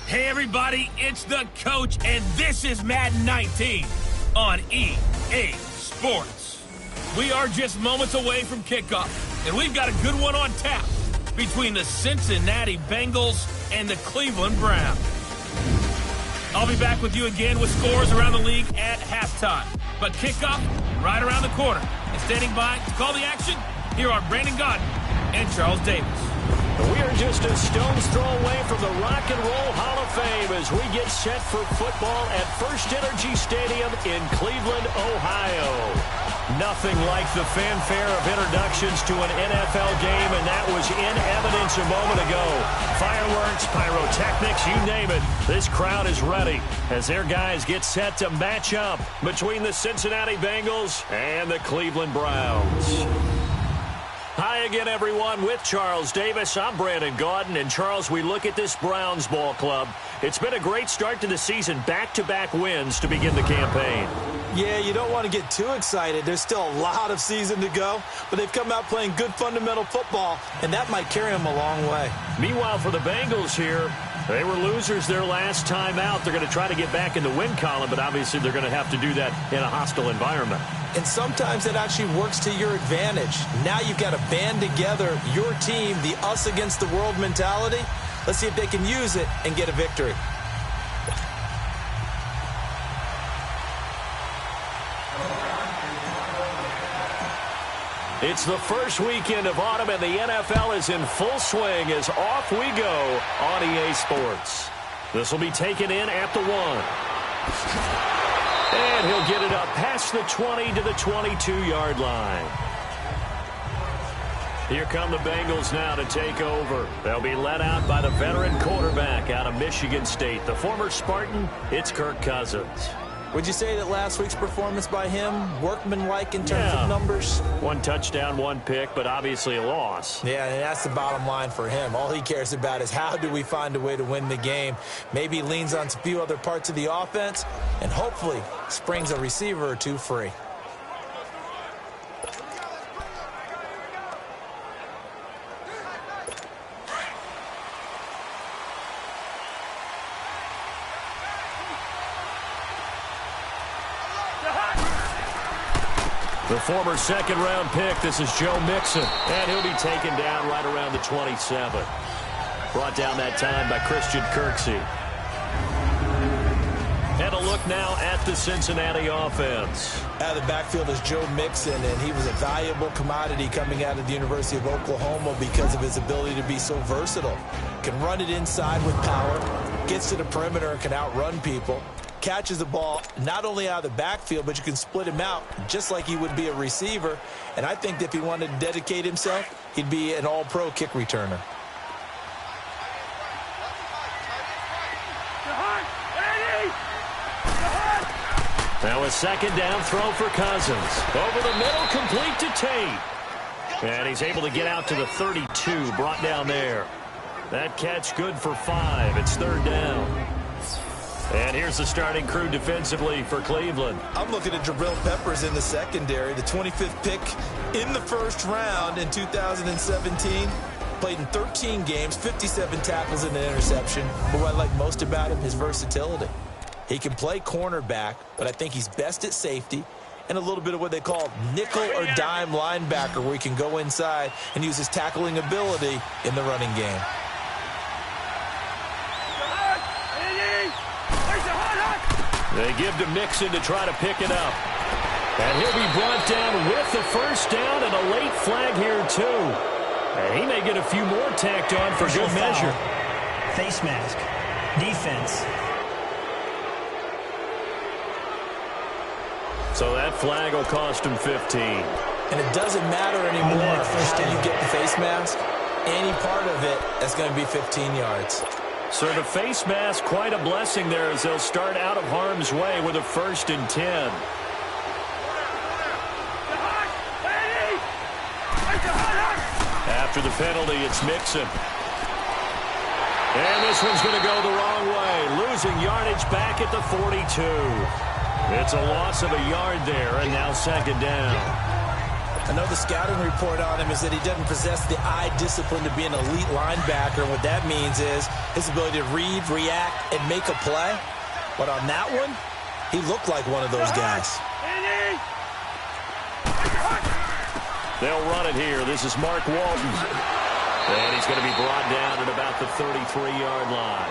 Hey everybody, it's the coach, and this is Madden 19 on EA Sports. We are just moments away from kickoff, and we've got a good one on tap between the Cincinnati Bengals and the Cleveland Browns. I'll be back with you again with scores around the league at halftime. But kickoff right around the corner. And standing by to call the action, here are Brandon Gaudin and Charles Davis. We are just a stone's throw away from the Rock and Roll Hall of Fame as we get set for football at First Energy Stadium in Cleveland, Ohio. Nothing like the fanfare of introductions to an NFL game, and that was in evidence a moment ago. Fireworks, pyrotechnics, you name it. This crowd is ready as their guys get set to match up between the Cincinnati Bengals and the Cleveland Browns. Hi again, everyone, with Charles Davis. I'm Brandon Gaudin, and Charles, we look at this Browns ball club. It's been a great start to the season, back-to-back wins to begin the campaign. Yeah, you don't want to get too excited. There's still a lot of season to go, but they've come out playing good fundamental football, and that might carry them a long way. Meanwhile, for the Bengals here, they were losers their last time out. They're going to try to get back in the win column, but obviously they're going to have to do that in a hostile environment. And sometimes it actually works to your advantage. Now you've got to band together your team, the us against the world mentality. Let's see if they can use it and get a victory. It's the first weekend of autumn, and the NFL is in full swing as off we go on EA Sports. This will be taken in at the 1. And he'll get it up past the 20 to the 22-yard line. Here come the Bengals now to take over. They'll be led out by the veteran quarterback out of Michigan State. The former Spartan, it's Kirk Cousins. Would you say that last week's performance by him, workmanlike in terms of numbers? 1 touchdown, 1 pick, but obviously a loss. Yeah, and that's the bottom line for him. All he cares about is how do we find a way to win the game. Maybe he leans on a few other parts of the offense, and hopefully springs a receiver or two free. The former second-round pick, this is Joe Mixon, and he'll be taken down right around the 27. Brought down that time by Christian Kirksey. And a look now at the Cincinnati offense. Out of the backfield is Joe Mixon, and he was a valuable commodity coming out of the University of Oklahoma because of his ability to be so versatile. Can run it inside with power, gets to the perimeter and can outrun people. Catches the ball not only out of the backfield, but you can split him out just like he would be a receiver. And I think that if he wanted to dedicate himself, he'd be an all-pro kick returner. Now a second down throw for Cousins. Over the middle, complete to Tate. And he's able to get out to the 32, brought down there. That catch good for 5. It's 3rd down. And here's the starting crew defensively for Cleveland. I'm looking at Jabril Peppers in the secondary, the 25th pick in the first round in 2017. Played in 13 games, 57 tackles and an interception. But what I like most about him, his versatility. He can play cornerback, but I think he's best at safety and a little bit of what they call nickel or dime linebacker, where he can go inside and use his tackling ability in the running game. They give to Mixon to try to pick it up. And he'll be brought down with the first down and a late flag here, too. And he may get a few more tacked on for good measure. Face mask. Defense. So that flag will cost him 15. And it doesn't matter anymore how you get the face mask. Any part of it, that's going to be 15 yards. So the face mask, quite a blessing there as they'll start out of harm's way with a 1st and 10. After the penalty, it's Mixon. And this one's going to go the wrong way, losing yardage back at the 42. It's a loss of a yard there, and now 2nd down. I know the scouting report on him is that he doesn't possess the eye discipline to be an elite linebacker. And what that means is his ability to read, react, and make a play. But on that one, he looked like one of those guys. They'll run it here. This is Mark Walton. And he's going to be brought down at about the 33-yard line.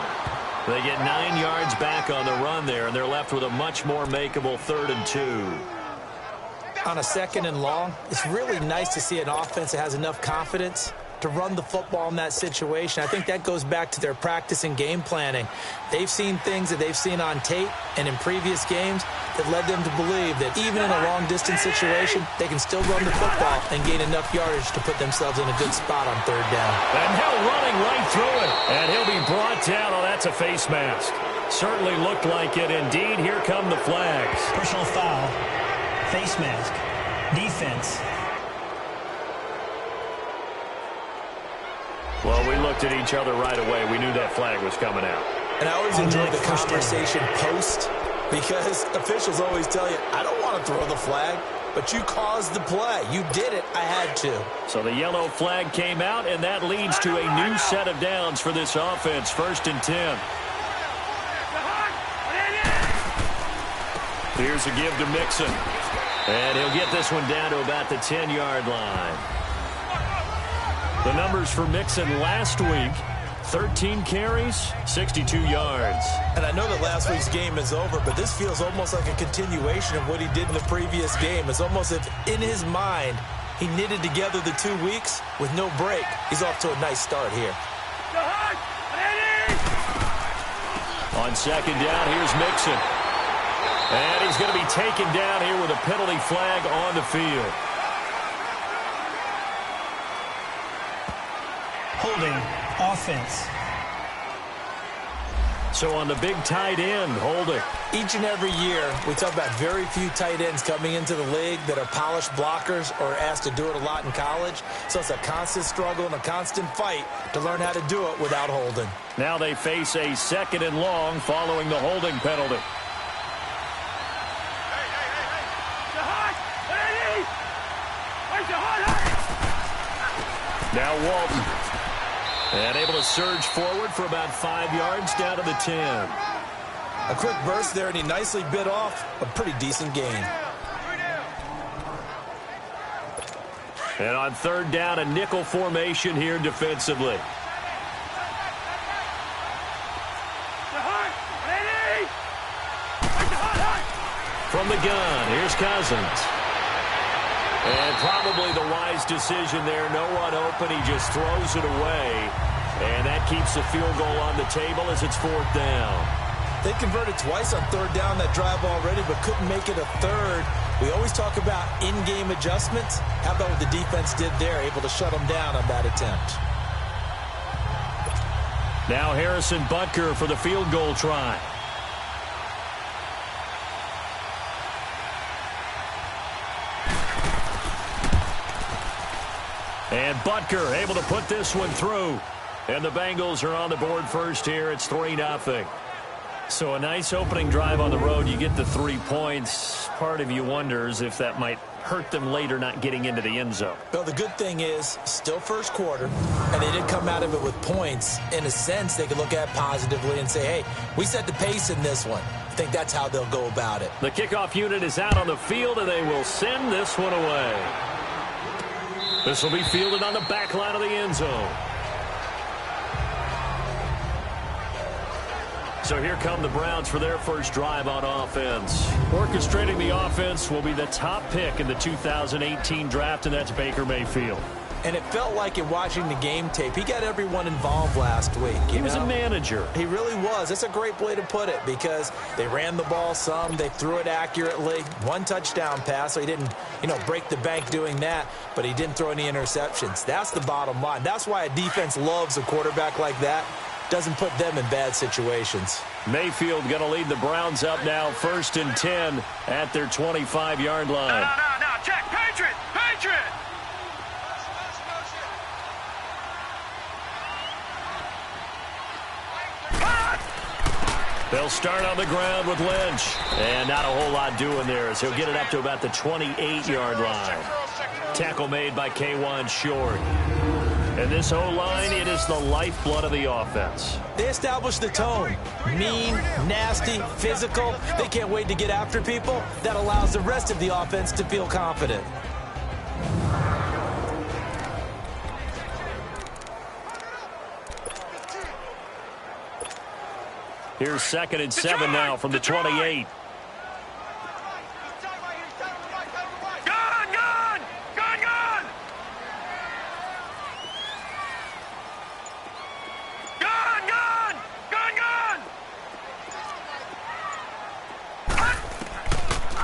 They get 9 yards back on the run there, and they're left with a much more makeable 3rd and 2. On a 2nd and long, it's really nice to see an offense that has enough confidence to run the football in that situation. I think that goes back to their practice and game planning. They've seen things that they've seen on tape and in previous games that led them to believe that even in a long-distance situation, they can still run the football and gain enough yardage to put themselves in a good spot on 3rd down. And Hill running right through it. And he'll be brought down. Oh, that's a face mask. Certainly looked like it. Indeed, here come the flags. Personal foul. Face mask. Defense. Well, we looked at each other right away. We knew that flag was coming out. And I always enjoy the conversation post because officials always tell you, I don't want to throw the flag, but you caused the play. You did it. I had to. So the yellow flag came out, and that leads to a new set of downs for this offense. 1st and 10. Here's a give to Mixon. And he'll get this one down to about the 10-yard line. The numbers for Mixon last week, 13 carries, 62 yards. And I know that last week's game is over, but this feels almost like a continuation of what he did in the previous game. It's almost as if in his mind, he knitted together the 2 weeks with no break. He's off to a nice start here. On 2nd down, here's Mixon. And he's going to be taken down here with a penalty flag on the field. Holding. Offense. So on the big tight end, holding. Each and every year, we talk about very few tight ends coming into the league that are polished blockers or asked to do it a lot in college. So it's a constant struggle and a constant fight to learn how to do it without holding. Now they face a 2nd and long following the holding penalty. Now Walton. And able to surge forward for about 5 yards down to the 10. A quick burst there, and he nicely bit off a pretty decent gain. And on 3rd down, a nickel formation here defensively. From the gun, here's Cousins. And probably the wise decision there. No one open. He just throws it away. And that keeps the field goal on the table as it's 4th down. They converted twice on 3rd down that drive already, but couldn't make it a 3rd. We always talk about in-game adjustments. How about what the defense did there, able to shut them down on that attempt. Now Harrison Butker for the field goal try. And Butker able to put this one through. And the Bengals are on the board first here. It's 3-0. So a nice opening drive on the road. You get the 3 points. Part of you wonders if that might hurt them later not getting into the end zone. Well, the good thing is still first quarter, and they didn't come out of it with points. In a sense, they could look at it positively and say, hey, we set the pace in this one. I think that's how they'll go about it. The kickoff unit is out on the field, and they will send this one away. This will be fielded on the back line of the end zone. So here come the Browns for their first drive on offense. Orchestrating the offense will be the top pick in the 2018 draft, and that's Baker Mayfield. And it felt like in watching the game tape, he got everyone involved last week. He was a manager. He really was. That's a great way to put it because they ran the ball some. They threw it accurately. 1 touchdown pass, so he didn't, break the bank doing that, but he didn't throw any interceptions. That's the bottom line. That's why a defense loves a quarterback like that. Doesn't put them in bad situations. Mayfield going to lead the Browns up now, 1st and 10 at their 25-yard line. No, check, Patriot! They'll start on the ground with Lynch. And not a whole lot doing there as he'll get it up to about the 28-yard line. Tackle made by K1 Short. And this O-line, it is the lifeblood of the offense. They establish the tone. Mean, nasty, physical. They can't wait to get after people. That allows the rest of the offense to feel confident. Here's 2nd and 7 now from the 28.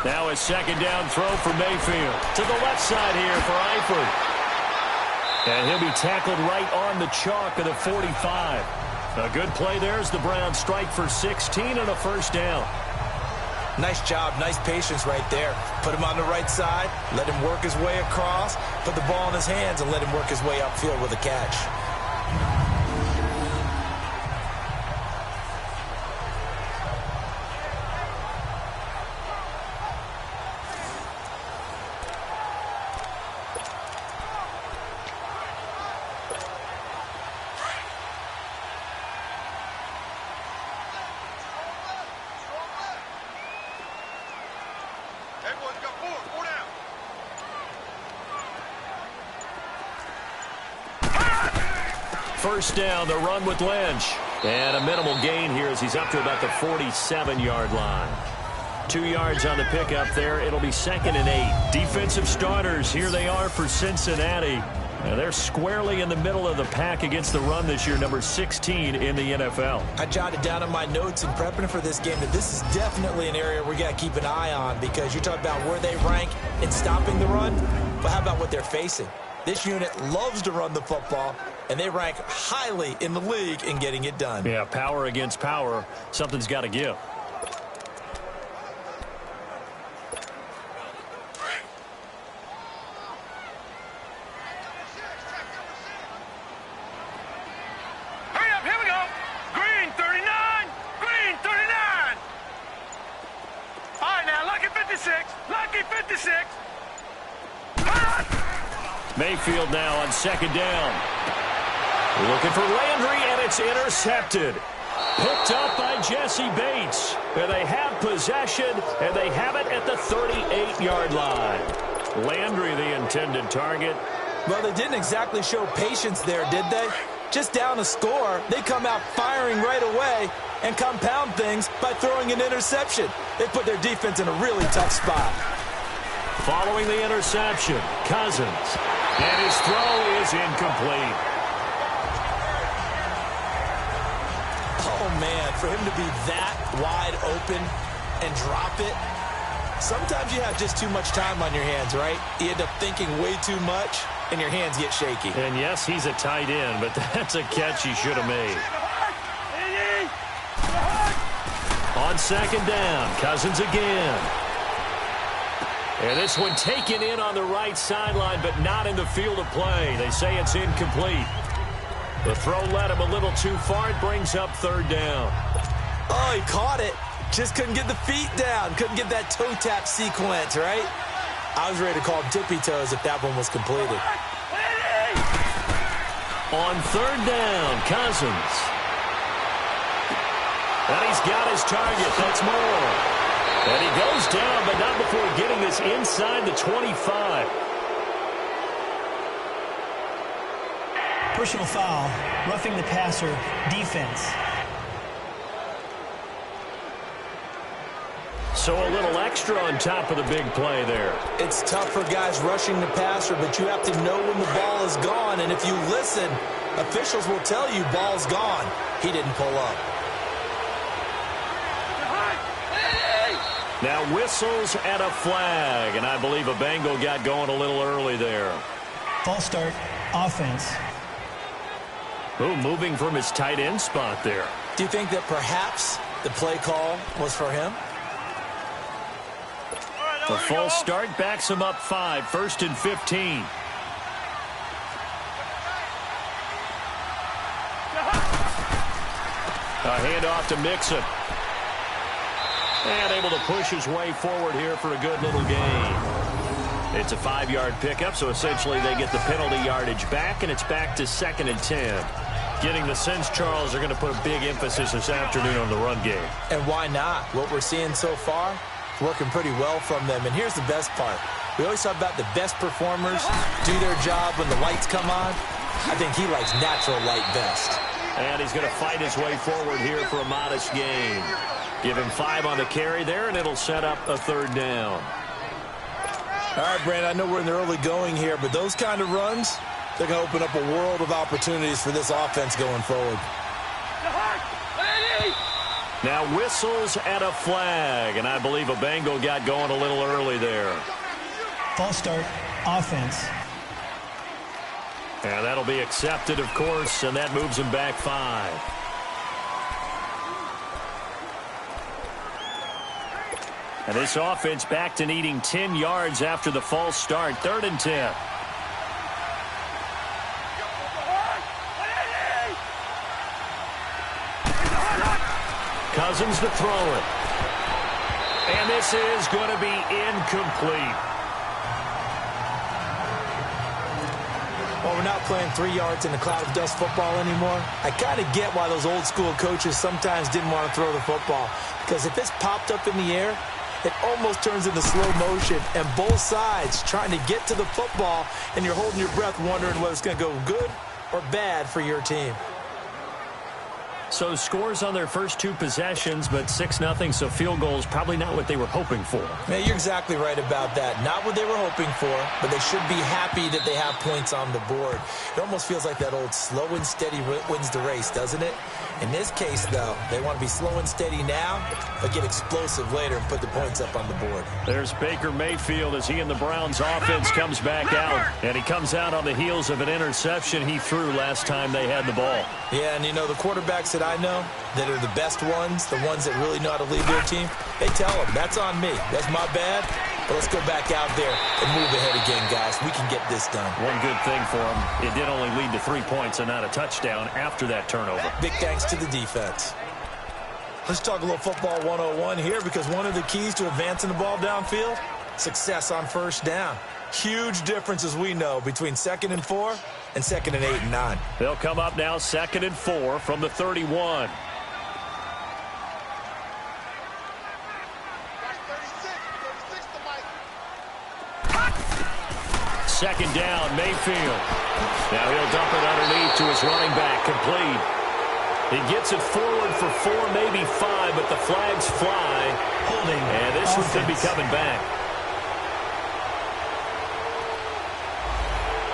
Now a 2nd down throw for Mayfield. To the left side here for Eifert. And he'll be tackled right on the chalk of the 45. A good play there as the Browns strike for 16 and a first down. Nice job, nice patience right there. Put him on the right side, let him work his way across, put the ball in his hands, and let him work his way upfield with a catch. First down, the run with Lynch. And a minimal gain here as he's up to about the 47-yard line. 2 yards on the pickup there. It'll be 2nd and 8. Defensive starters, here they are for Cincinnati. And they're squarely in the middle of the pack against the run this year, number 16 in the NFL. I jotted down in my notes in prepping for this game that this is definitely an area we got to keep an eye on, because you're talking about where they rank in stopping the run. But how about what they're facing? This unit loves to run the football, and they rank highly in the league in getting it done. Yeah, power against power. Something's got to give. Hurry up, here we go. Green 39, green 39. All right, now, lucky 56, lucky 56. Mayfield now on 2nd down. Looking for Landry, and it's intercepted. Picked up by Jesse Bates. And they have possession, and they have it at the 38-yard line. Landry, the intended target. Well, they didn't exactly show patience there, did they? Just down a score, they come out firing right away and compound things by throwing an interception. They put their defense in a really tough spot. Following the interception, Cousins. And his throw is incomplete. Oh, man, for him to be that wide open and drop it. Sometimes you have just too much time on your hands, right? You end up thinking way too much, and your hands get shaky. And yes, he's a tight end, but that's a catch he should have made. On 2nd down, Cousins again. And this one taken in on the right sideline, but not in the field of play. They say it's incomplete. The throw led him a little too far. It brings up 3rd down. Oh, he caught it. Just couldn't get the feet down. Couldn't get that toe tap sequence, right? I was ready to call him tippy toes if that one was completed. On 3rd down, Cousins. And he's got his target. That's more. And he goes down, but not before getting this inside the 25. Personal foul, roughing the passer, defense. So a little extra on top of the big play there. It's tough for guys rushing the passer, but you have to know when the ball is gone. And if you listen, officials will tell you ball's gone. He didn't pull up. Now whistles and a flag, and I believe a Bengal got going a little early there. False start, offense. Oh, moving from his tight end spot there. Do you think that perhaps the play call was for him? The false start backs him up 5, 1st and 15. A handoff to Mixon. And able to push his way forward here for a good little gain. It's a 5-yard pickup, so essentially they get the penalty yardage back, and it's back to 2nd and 10. Getting the sense, Charles, are going to put a big emphasis this afternoon on the run game. And why not? What we're seeing so far, working pretty well from them. And here's the best part. We always talk about the best performers do their job when the lights come on. I think he likes natural light best. And he's going to fight his way forward here for a modest gain. Give him 5 on the carry there, and it'll set up a 3rd down. All right, Brandon, I know we're in the early going here, but those kind of runs, they're going to open up a world of opportunities for this offense going forward. Now whistles and a flag, and I believe a Bengal got going a little early there. False start, offense. And that'll be accepted, of course, and that moves him back 5. And this offense back to needing 10 yards after the false start. 3rd and 10. Cousins to throw it. And this is going to be incomplete. Well, we're not playing 3 yards in a cloud of dust football anymore. I kind of get why those old school coaches sometimes didn't want to throw the football. Because if it's popped up in the air, it almost turns into slow motion. And both sides trying to get to the football, and you're holding your breath wondering whether it's going to go good or bad for your team. So scores on their first 2 possessions, but 6-0, so field goals probably not what they were hoping for. Yeah, you're exactly right about that. Not what they were hoping for, but they should be happy that they have points on the board. It almost feels like that old slow and steady wins the race, doesn't it? In this case, though, they want to be slow and steady now, but get explosive later and put the points up on the board. There's Baker Mayfield as he and the Browns offense comes back out, and he comes out on the heels of an interception he threw last time they had the ball. Yeah, and you know, the quarterbacks that I know that are the best ones, the ones that really know how to lead their team, they tell them, that's on me. That's my bad. But let's go back out there and move ahead again, guys. We can get this done. One good thing for him, it did only lead to 3 points and not a touchdown after that turnover. Big thanks to the defense. Let's talk a little football 101 here, because one of the keys to advancing the ball downfield, success on first down. Huge difference, as we know, between 2nd and 4 and 2nd and 8 and 9. They'll come up now 2nd and 4 from the 31. Second down, Mayfield. Now he'll dump it underneath to his running back, complete. He gets it forward for 4, maybe 5, but the flags fly. Holding. And this one could be coming back.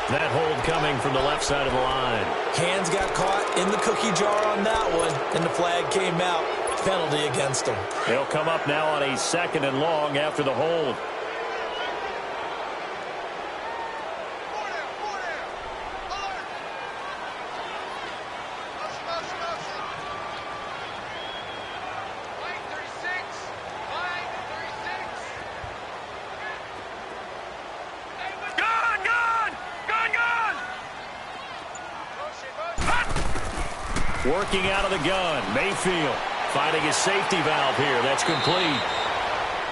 That hold coming from the left side of the line. Hands got caught in the cookie jar on that one, and the flag came out. Penalty against them. They'll come up now on a 2nd and long after the hold. Working out of the gun, Mayfield finding his safety valve here. That's complete.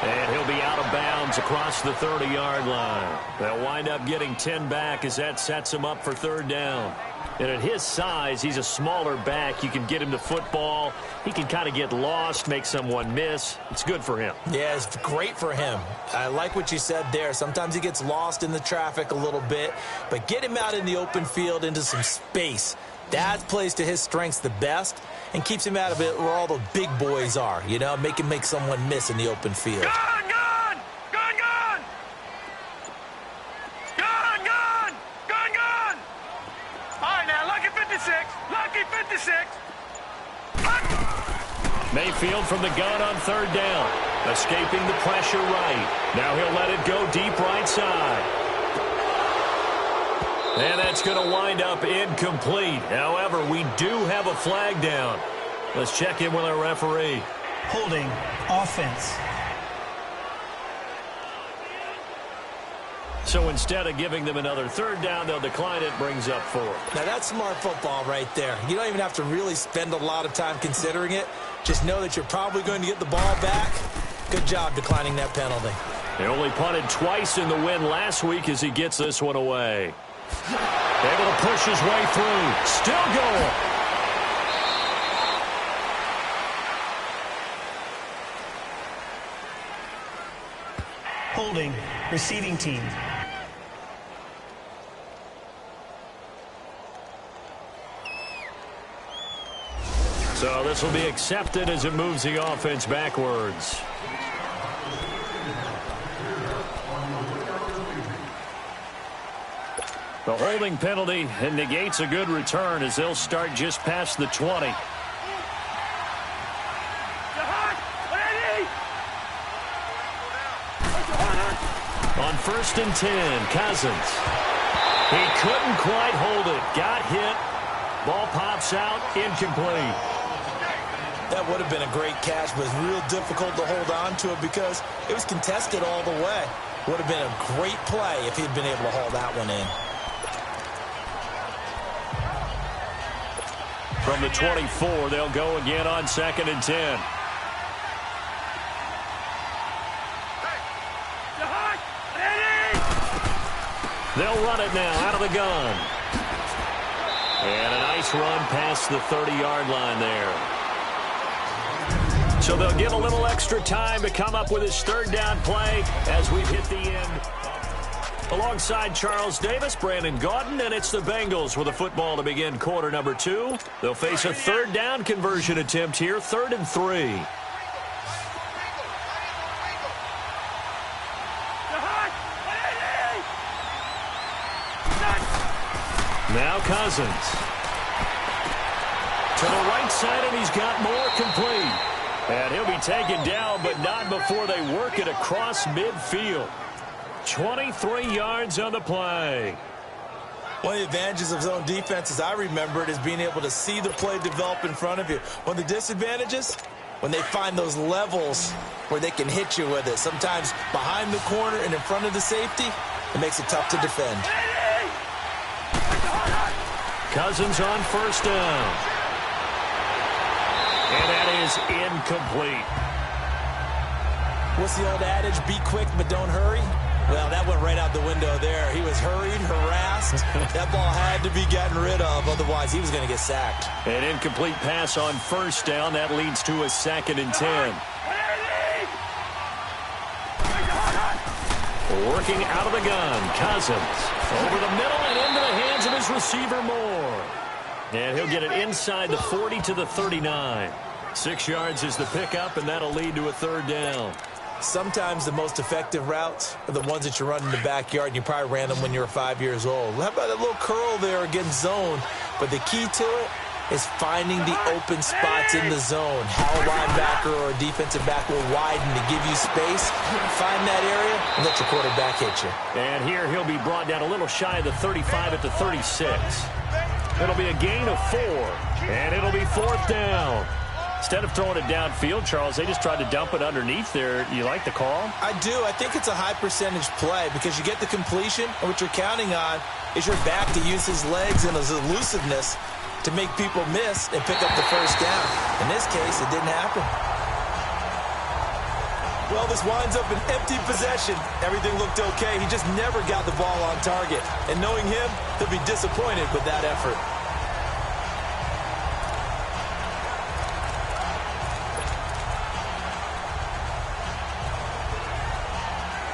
And he'll be out of bounds across the 30-yard line. They'll wind up getting 10 back as that sets him up for 3rd down. And at his size, he's a smaller back. You can get him to football. He can kind of get lost, make someone miss. It's good for him. Yeah, it's great for him. I like what you said there. Sometimes he gets lost in the traffic a little bit, but get him out in the open field into some space. That plays to his strengths the best and keeps him out of it where all the big boys are, you know, make someone miss in the open field. Gone, gone! Gone, gone! Gone, gone! Gone, gone! All right, now, lucky 56. Lucky 56. Mayfield from the gun on 3rd down. Escaping the pressure right. Now he'll let it go deep right side. And that's going to wind up incomplete. However, we do have a flag down. Let's check in with our referee. Holding. Offense. So instead of giving them another 3rd down, they'll decline it, brings up 4. Now, that's smart football right there. You don't even have to really spend a lot of time considering it. Just know that you're probably going to get the ball back. Good job declining that penalty. They only punted twice in the win last week as he gets this one away. Able to push his way through. Still going. Holding. Receiving team. So this will be accepted as it moves the offense backwards. The holding penalty and negates a good return as they'll start just past the 20. On 1st and 10, Cousins. He couldn't quite hold it. Got hit. Ball pops out, incomplete. That would have been a great catch, but it's real difficult to hold on to it because it was contested all the way. Would have been a great play if he'd been able to haul that one in. From the 24, they'll go again on 2nd and 10. They'll run it now out of the gun. And a nice run past the 30-yard line there. So they'll get a little extra time to come up with his 3rd down play as we've hit the end. Alongside Charles Davis, Brandon Gaudin, and it's the Bengals with a football to begin quarter number 2. They'll face a 3rd down conversion attempt here, 3rd and 3. Now Cousins. To the right side, and he's got more complete. And he'll be taken down, but not before they work it across midfield. 23 yards on the play. One of the advantages of zone defense, as I remember it, is being able to see the play develop in front of you. One of the disadvantages, when they find those levels where they can hit you with it. Sometimes behind the corner and in front of the safety, it makes it tough to defend. Cousins on 1st down. And that is incomplete. What's the old adage? Be quick, but don't hurry. Well, that went right out the window there. He was hurried, harassed. That ball had to be gotten rid of. Otherwise, he was going to get sacked. An incomplete pass on 1st down. That leads to a 2nd and 10. Working out of the gun. Cousins over the middle and into the hands of his receiver Moore. And he'll get it inside the 40 to the 39. 6 yards is the pickup, and that'll lead to a 3rd down. Sometimes the most effective routes are the ones that you run in the backyard, and you probably ran them when you were 5 years old. How about a little curl there against zone? But the key to it is finding the open spots in the zone. How a linebacker or a defensive back will widen to give you space. Find that area and let your quarterback hit you. And here he'll be brought down a little shy of the 35 at the 36. It'll be a gain of 4, and it'll be 4th down. Instead of throwing it downfield, Charles, they just tried to dump it underneath there. You like the call? I do. I think it's a high percentage play because you get the completion, and what you're counting on is your back to use his legs and his elusiveness to make people miss and pick up the 1st down. In this case, it didn't happen. Well, this winds up an empty possession. Everything looked okay. He just never got the ball on target. And knowing him, he'll be disappointed with that effort.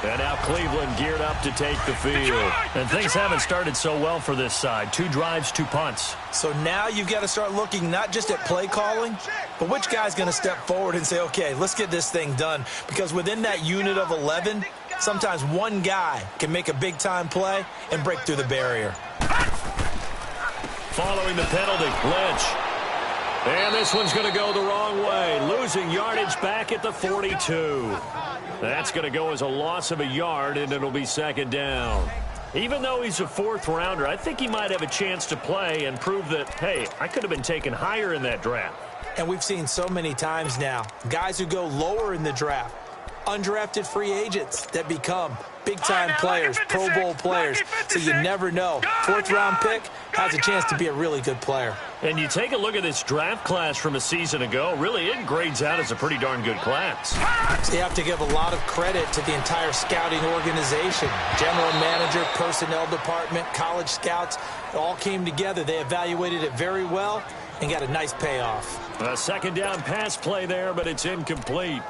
And now Cleveland geared up to take the field. And things haven't started so well for this side. 2 drives, 2 punts. So now you've got to start looking not just at play calling, but which guy's going to step forward and say, okay, let's get this thing done. Because within that unit of 11, sometimes one guy can make a big-time play and break through the barrier. Following the penalty, Lynch. And this one's going to go the wrong way. Losing yardage back at the 42. That's going to go as a loss of a yard, and it'll be 2nd down. Even though he's a 4th rounder, I think he might have a chance to play and prove that, hey, I could have been taken higher in that draft. And we've seen so many times now, guys who go lower in the draft, undrafted free agents that become big-time players, Pro Bowl players, so you never know. Fourth-round pick has a chance to be a really good player. And you take a look at this draft class from a season ago, really it grades out as a pretty darn good class. So you have to give a lot of credit to the entire scouting organization. General manager, personnel department, college scouts, it all came together. They evaluated it very well and got a nice payoff. A second down pass play there, but it's incomplete.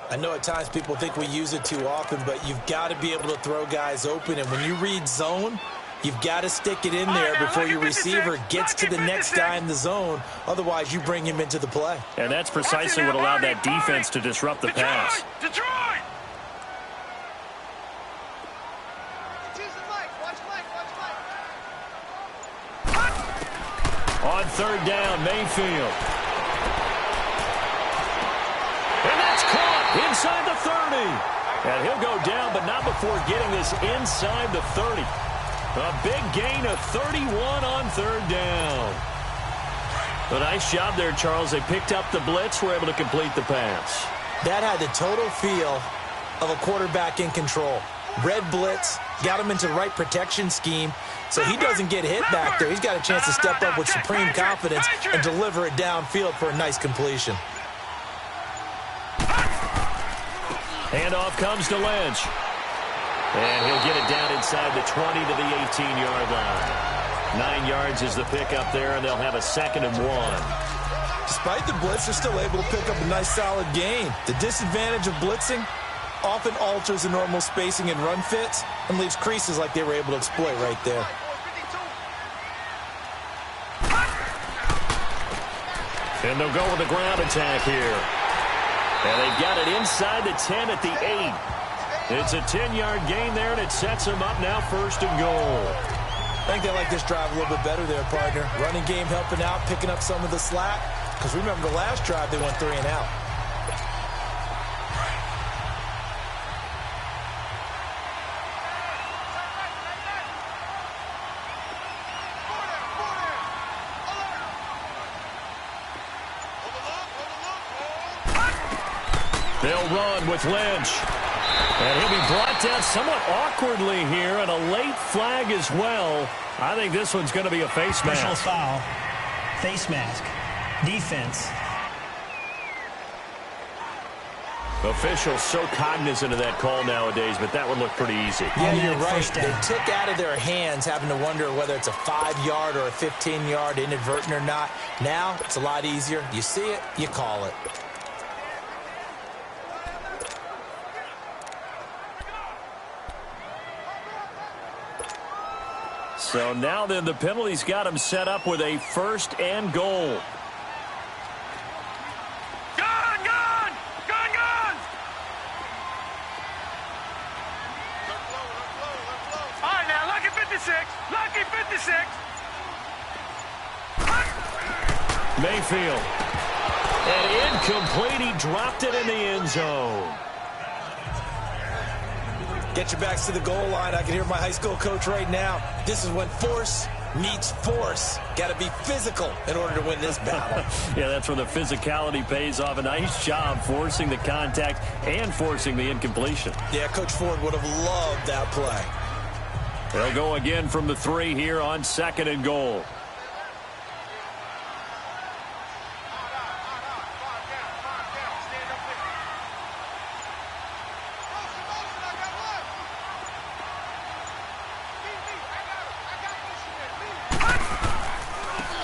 I know at times people think we use it too often, but you've got to be able to throw guys open. And when you read zone, you've got to stick it in there before your receiver gets to the next guy in the zone. Otherwise, you bring him into the play. And that's precisely what allowed that defense to disrupt the pass. Detroit! On third down, Mayfield. And that's caught inside the 30. And he'll go down, but not before getting this inside the 30. A big gain of 31 on third down. A nice job there, Charles. They picked up the blitz, were able to complete the pass. That had the total feel of a quarterback in control. Red blitz, got him into the right protection scheme, so he doesn't get hit back there. He's got a chance to step up with supreme confidence and deliver it downfield for a nice completion. Handoff comes to Lynch. And he'll get it down inside the 20 to the 18-yard line. 9 yards is the pickup there, and they'll have a 2nd and 1. Despite the blitz, they're still able to pick up a nice solid gain. The disadvantage of blitzing often alters the normal spacing and run fits and leaves creases like they were able to exploit right there. And they'll go with the ground attack here. And they've got it inside the 10 at the 8. It's a 10-yard gain there, and it sets them up now 1st and goal. I think they like this drive a little bit better there, partner. Running game helping out, picking up some of the slack. Because remember, the last drive, they went 3 and out. They'll run with Lynch. And he'll be brought down somewhat awkwardly here, and a late flag as well. I think this one's going to be a face mask. Personal foul. Face mask. Defense. Officials so cognizant of that call nowadays, but that would look pretty easy. Yeah, you're right. First down. They took out of their hands having to wonder whether it's a 5-yard or a 15-yard, inadvertent or not. Now, it's a lot easier. You see it, you call it. So now then the penalty's got him set up with a 1st and goal. Gone! Gone! Gone! Gone! All right, now, lucky 56. Lucky 56. Mayfield. And incomplete. He dropped it in the end zone. Get your backs to the goal line. I can hear my high school coach right now. This is when force meets force. Got to be physical in order to win this battle. Yeah, that's where the physicality pays off. A nice job forcing the contact and forcing the incompletion. Yeah, Coach Ford would have loved that play. They'll go again from the 3 here on 2nd and goal.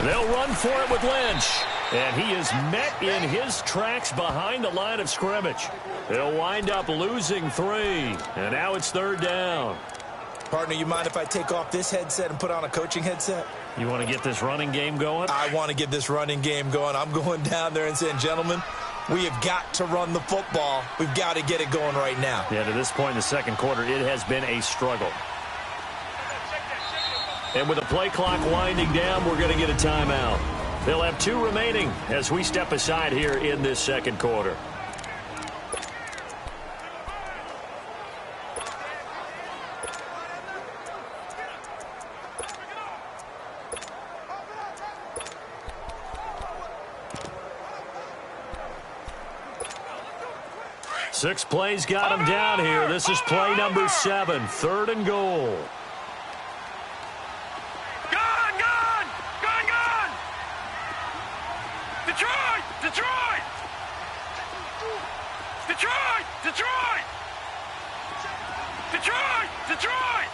They'll run for it with Lynch. And he is met in his tracks behind the line of scrimmage. They'll wind up losing 3. And now it's 3rd down. Partner, you mind if I take off this headset and put on a coaching headset? You want to get this running game going? I want to get this running game going. I'm going down there and saying, gentlemen, we have got to run the football. We've got to get it going right now. Yeah, to this point in the 2nd quarter, it has been a struggle. And with the play clock winding down, we're going to get a timeout. They'll have 2 remaining as we step aside here in this 2nd quarter. 6 plays got him down here. This is play number 7, 3rd and goal. Gone, gone! Gone, gone! Detroit! Detroit! Detroit! Detroit! Detroit! Detroit!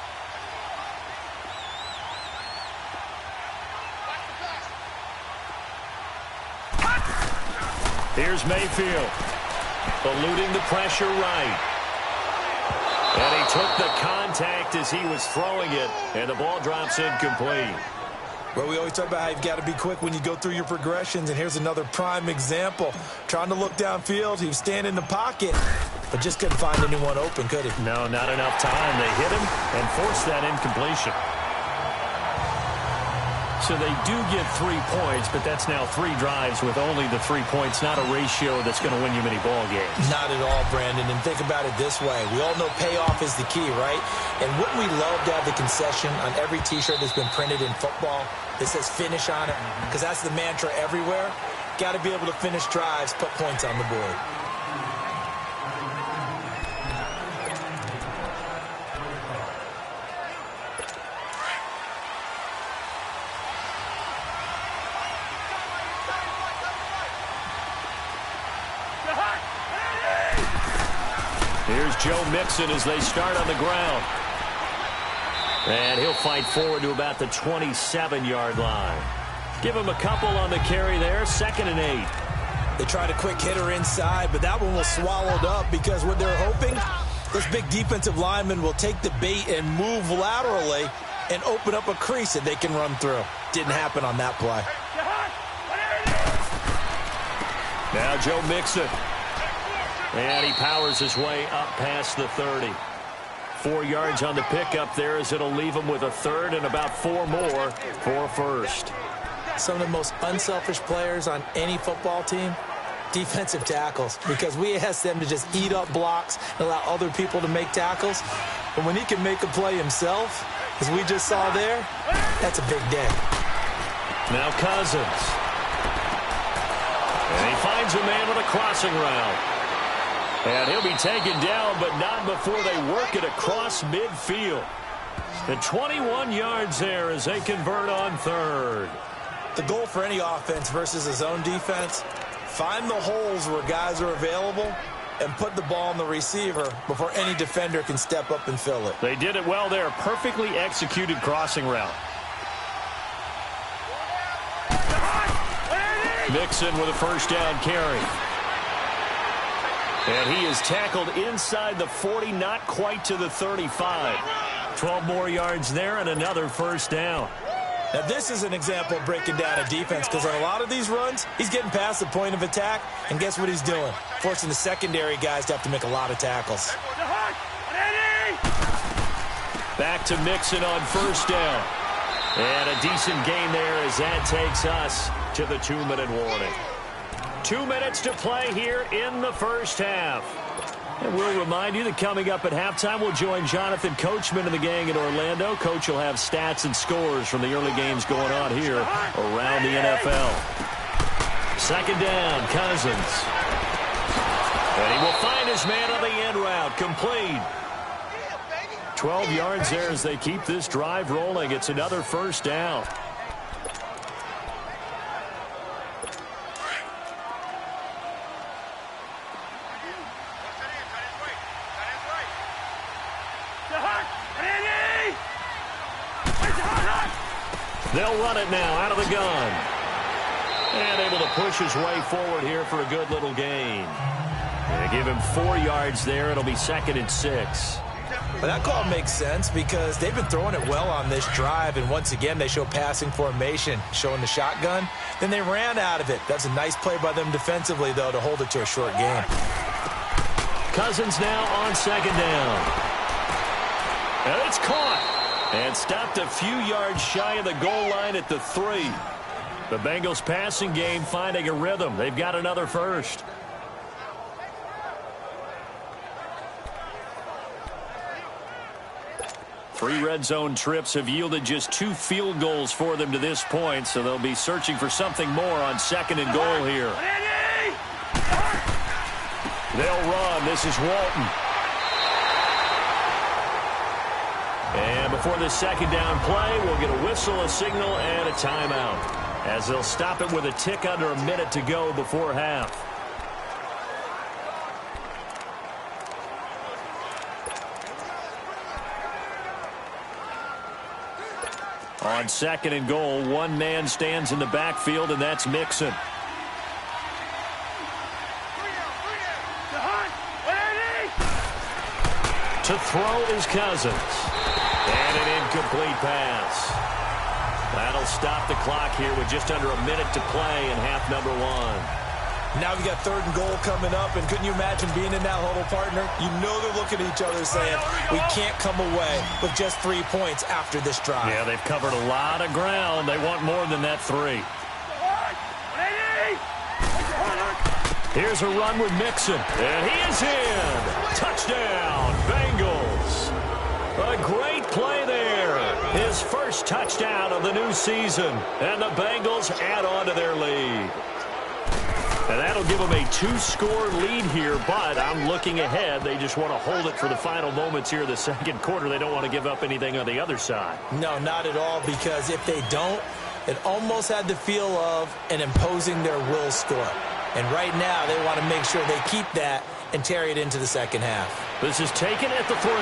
Here's Mayfield, eluding the pressure right. And he took the contact as he was throwing it, and the ball drops incomplete. Well, we always talk about how you've got to be quick when you go through your progressions, and here's another prime example. Trying to look downfield, he was standing in the pocket, but just couldn't find anyone open, could he? No, not enough time. They hit him and forced that incompletion. So they do get 3 points, but that's now 3 drives with only the 3 points, not a ratio that's going to win you many ball games. Not at all, Brandon, and think about it this way. We all know payoff is the key, right? And wouldn't we love to have the concession on every T-shirt that's been printed in football that says finish on it? Because that's the mantra everywhere. Got to be able to finish drives, put points on the board. Here's Joe Mixon as they start on the ground. And he'll fight forward to about the 27-yard line. Give him a couple on the carry there, 2nd and 8. They tried a quick hitter inside, but that one was swallowed up because what they're hoping, this big defensive lineman will take the bait and move laterally and open up a crease that they can run through. Didn't happen on that play. Now Joe Mixon. And he powers his way up past the 30. 4 yards on the pickup there as it'll leave him with a 3rd and about 4 more for a 1st. Some of the most unselfish players on any football team, defensive tackles, because we ask them to just eat up blocks and allow other people to make tackles. But when he can make a play himself, as we just saw there, that's a big day. Now Cousins. And he finds a man with a crossing route. And he'll be taken down, but not before they work it across midfield. And 21 yards there as they convert on 3rd. The goal for any offense versus his own defense, find the holes where guys are available and put the ball on the receiver before any defender can step up and fill it. They did it well there. Perfectly executed crossing route. Mixon with a 1st down carry. And he is tackled inside the 40, not quite to the 35. 12 more yards there and another 1st down. Now, this is an example of breaking down a defense because on a lot of these runs, he's getting past the point of attack, and guess what he's doing? Forcing the secondary guys to have to make a lot of tackles. Back to Mixon on 1st down. And a decent gain there as that takes us to the 2-minute warning. 2 minutes to play here in the 1st half. And we'll remind you that coming up at halftime, we'll join Jonathan Coachman and the gang in Orlando. Coach will have stats and scores from the early games going on here around the NFL. 2nd down, Cousins. And he will find his man on the end route, complete. 12 yards there as they keep this drive rolling. It's another 1st down. They'll run it now out of the gun. And able to push his way forward here for a good little gain. And give him 4 yards there. It'll be 2nd and 6. But that call makes sense because they've been throwing it well on this drive, and once again they show passing formation, showing the shotgun. Then they ran out of it. That's a nice play by them defensively, though, to hold it to a short game. Cousins now on 2nd down. And it's caught. And stopped a few yards shy of the goal line at the 3. The Bengals passing game finding a rhythm. They've got another 1st. Three red zone trips have yielded just 2 field goals for them to this point, so they'll be searching for something more on 2nd and goal here. They'll run. This is Walton. And before the second down play, we'll get a whistle, a signal, and a timeout, as they'll stop it with a tick under a minute to go before half. On 2nd and goal, one man stands in the backfield, and that's Mixon. To throw is Cousins. And an incomplete pass. That'll stop the clock here with just under a minute to play in half number 1. Now we got 3rd and goal coming up, and couldn't you imagine being in that huddle, partner? You know they're looking at each other saying, we can't come away with just 3 points after this drive. Yeah, they've covered a lot of ground. They want more than that 3. Here's a run with Mixon, and he is in. Touchdown, Bengals. A great play there. His first touchdown of the new season, and the Bengals add on to their lead. And that'll give them a 2-score lead here, but I'm looking ahead. They just want to hold it for the final moments here in the second quarter. They don't want to give up anything on the other side. No, not at all, because if they don't, it almost had the feel of an imposing their will score. And right now, they want to make sure they keep that and carry it into the second half. This is taken at the 3.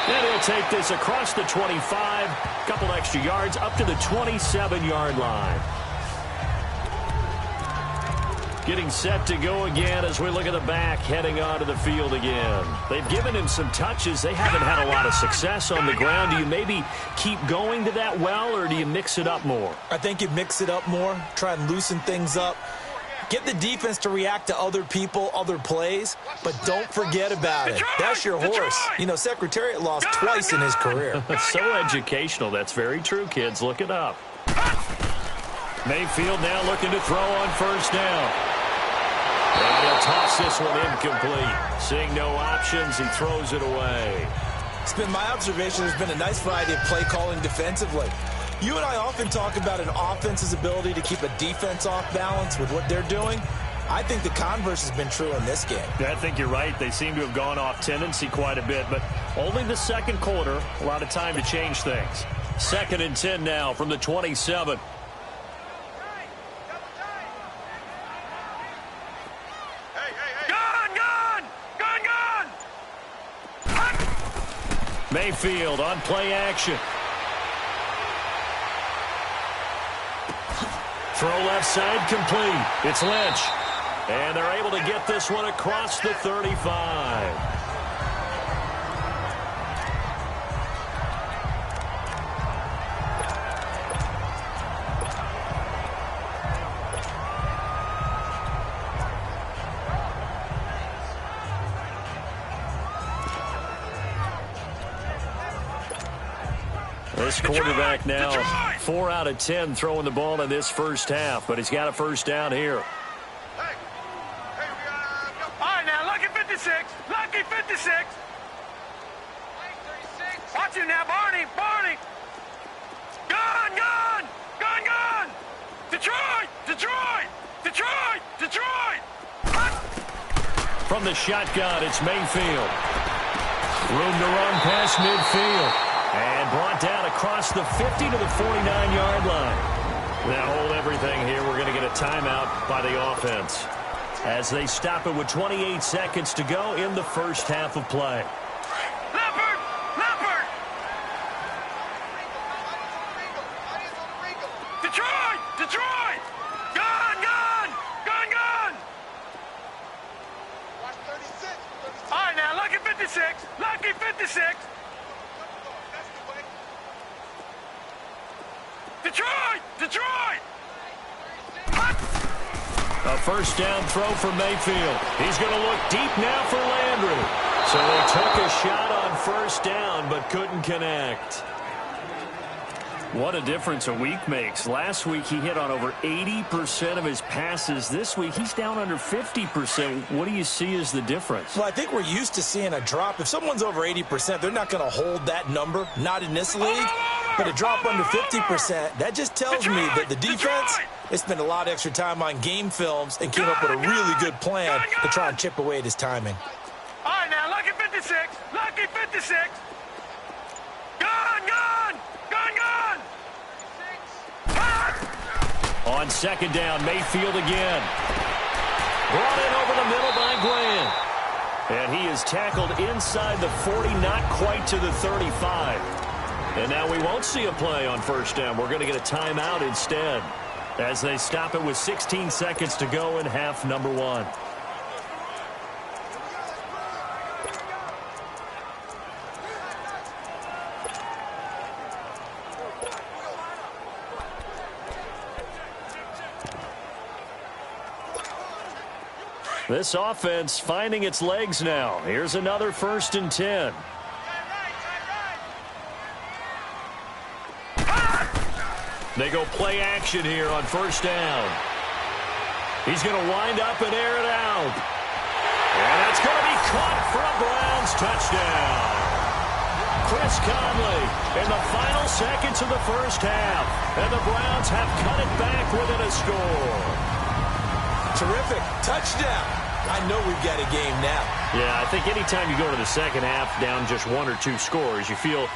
And he'll take this across the 25, couple extra yards, up to the 27-yard line. Getting set to go again as we look at the back, heading onto the field again. They've given him some touches. They haven't had a lot of success on the ground. Do you maybe keep going to that well, or do you mix it up more? I think you mix it up more, try and loosen things up. Get the defense to react to other people, other plays, but don't forget about it. That's your horse. You know, Secretariat lost twice in his career. So educational. That's very true, kids. Look it up. Mayfield now looking to throw on 1st down. And he'll toss this one incomplete. Seeing no options, he throws it away. It's been my observation there's been a nice variety of play calling defensively. You and I often talk about an offense's ability to keep a defense off balance with what they're doing. I think the converse has been true in this game. Yeah, I think you're right. They seem to have gone off tendency quite a bit, but only the second quarter. A lot of time to change things. 2nd and 10 now from the 27. Mayfield on play action. Throw left side complete. It's Lynch. And they're able to get this one across the 35. This quarterback now 4 out of 10 throwing the ball in this first half, but he's got a first down here. All right, now, lucky 56. Lucky 56. Watch him now, Barney. Barney. Gone. Detroit. From the shotgun, it's Mayfield. Room to run past midfield. And brought down across the 50 to the 49-yard line. Now hold everything here. We're going to get a timeout by the offense as they stop it with 28 seconds to go in the first half of play. Leopard. Detroit. Gone. Watch 36. All right, now, lucky 56. Lucky 56. Detroit! A first down throw for Mayfield. He's going to look deep now for Landry. So they took a shot on first down but couldn't connect. What a difference a week makes. Last week he hit on over 80% of his passes. This week he's down under 50%. What do you see as the difference? Well, I think we're used to seeing a drop. If someone's over 80%, they're not going to hold that number. Not in this league. But a drop under 50%, that just tells me that the defense They spent a lot of extra time on game films and came up with a really good plan to try and chip away at his timing. All right, now, lucky 56. Lucky 56. Gone. On second down, Mayfield again. Brought in over the middle by Grant. And he is tackled inside the 40, not quite to the 35. And now we won't see a play on first down. We're going to get a timeout instead as they stop it with 16 seconds to go in half number 1. This offense finding its legs now. Here's another 1st and 10. They go play action here on first down. He's going to wind up and air it out. And it's going to be caught for a Browns touchdown. Chris Conley in the final seconds of the first half. And the Browns have cut it back within a score. Terrific. Touchdown. I know we've got a game now. Yeah, I think anytime you go to the second half down just 1 or 2 scores, you feel...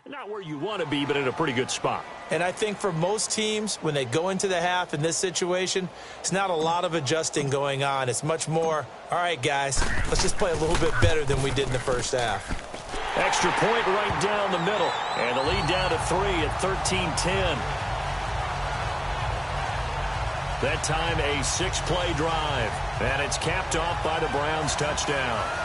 Not where you want to be, but in a pretty good spot. And I think for most teams, when they go into the half in this situation, it's not a lot of adjusting going on. It's much more, all right, guys, let's just play a little bit better than we did in the first half. Extra point right down the middle. And the lead down to 3 at 13-10. That time a 6-play drive. And it's capped off by the Browns touchdown.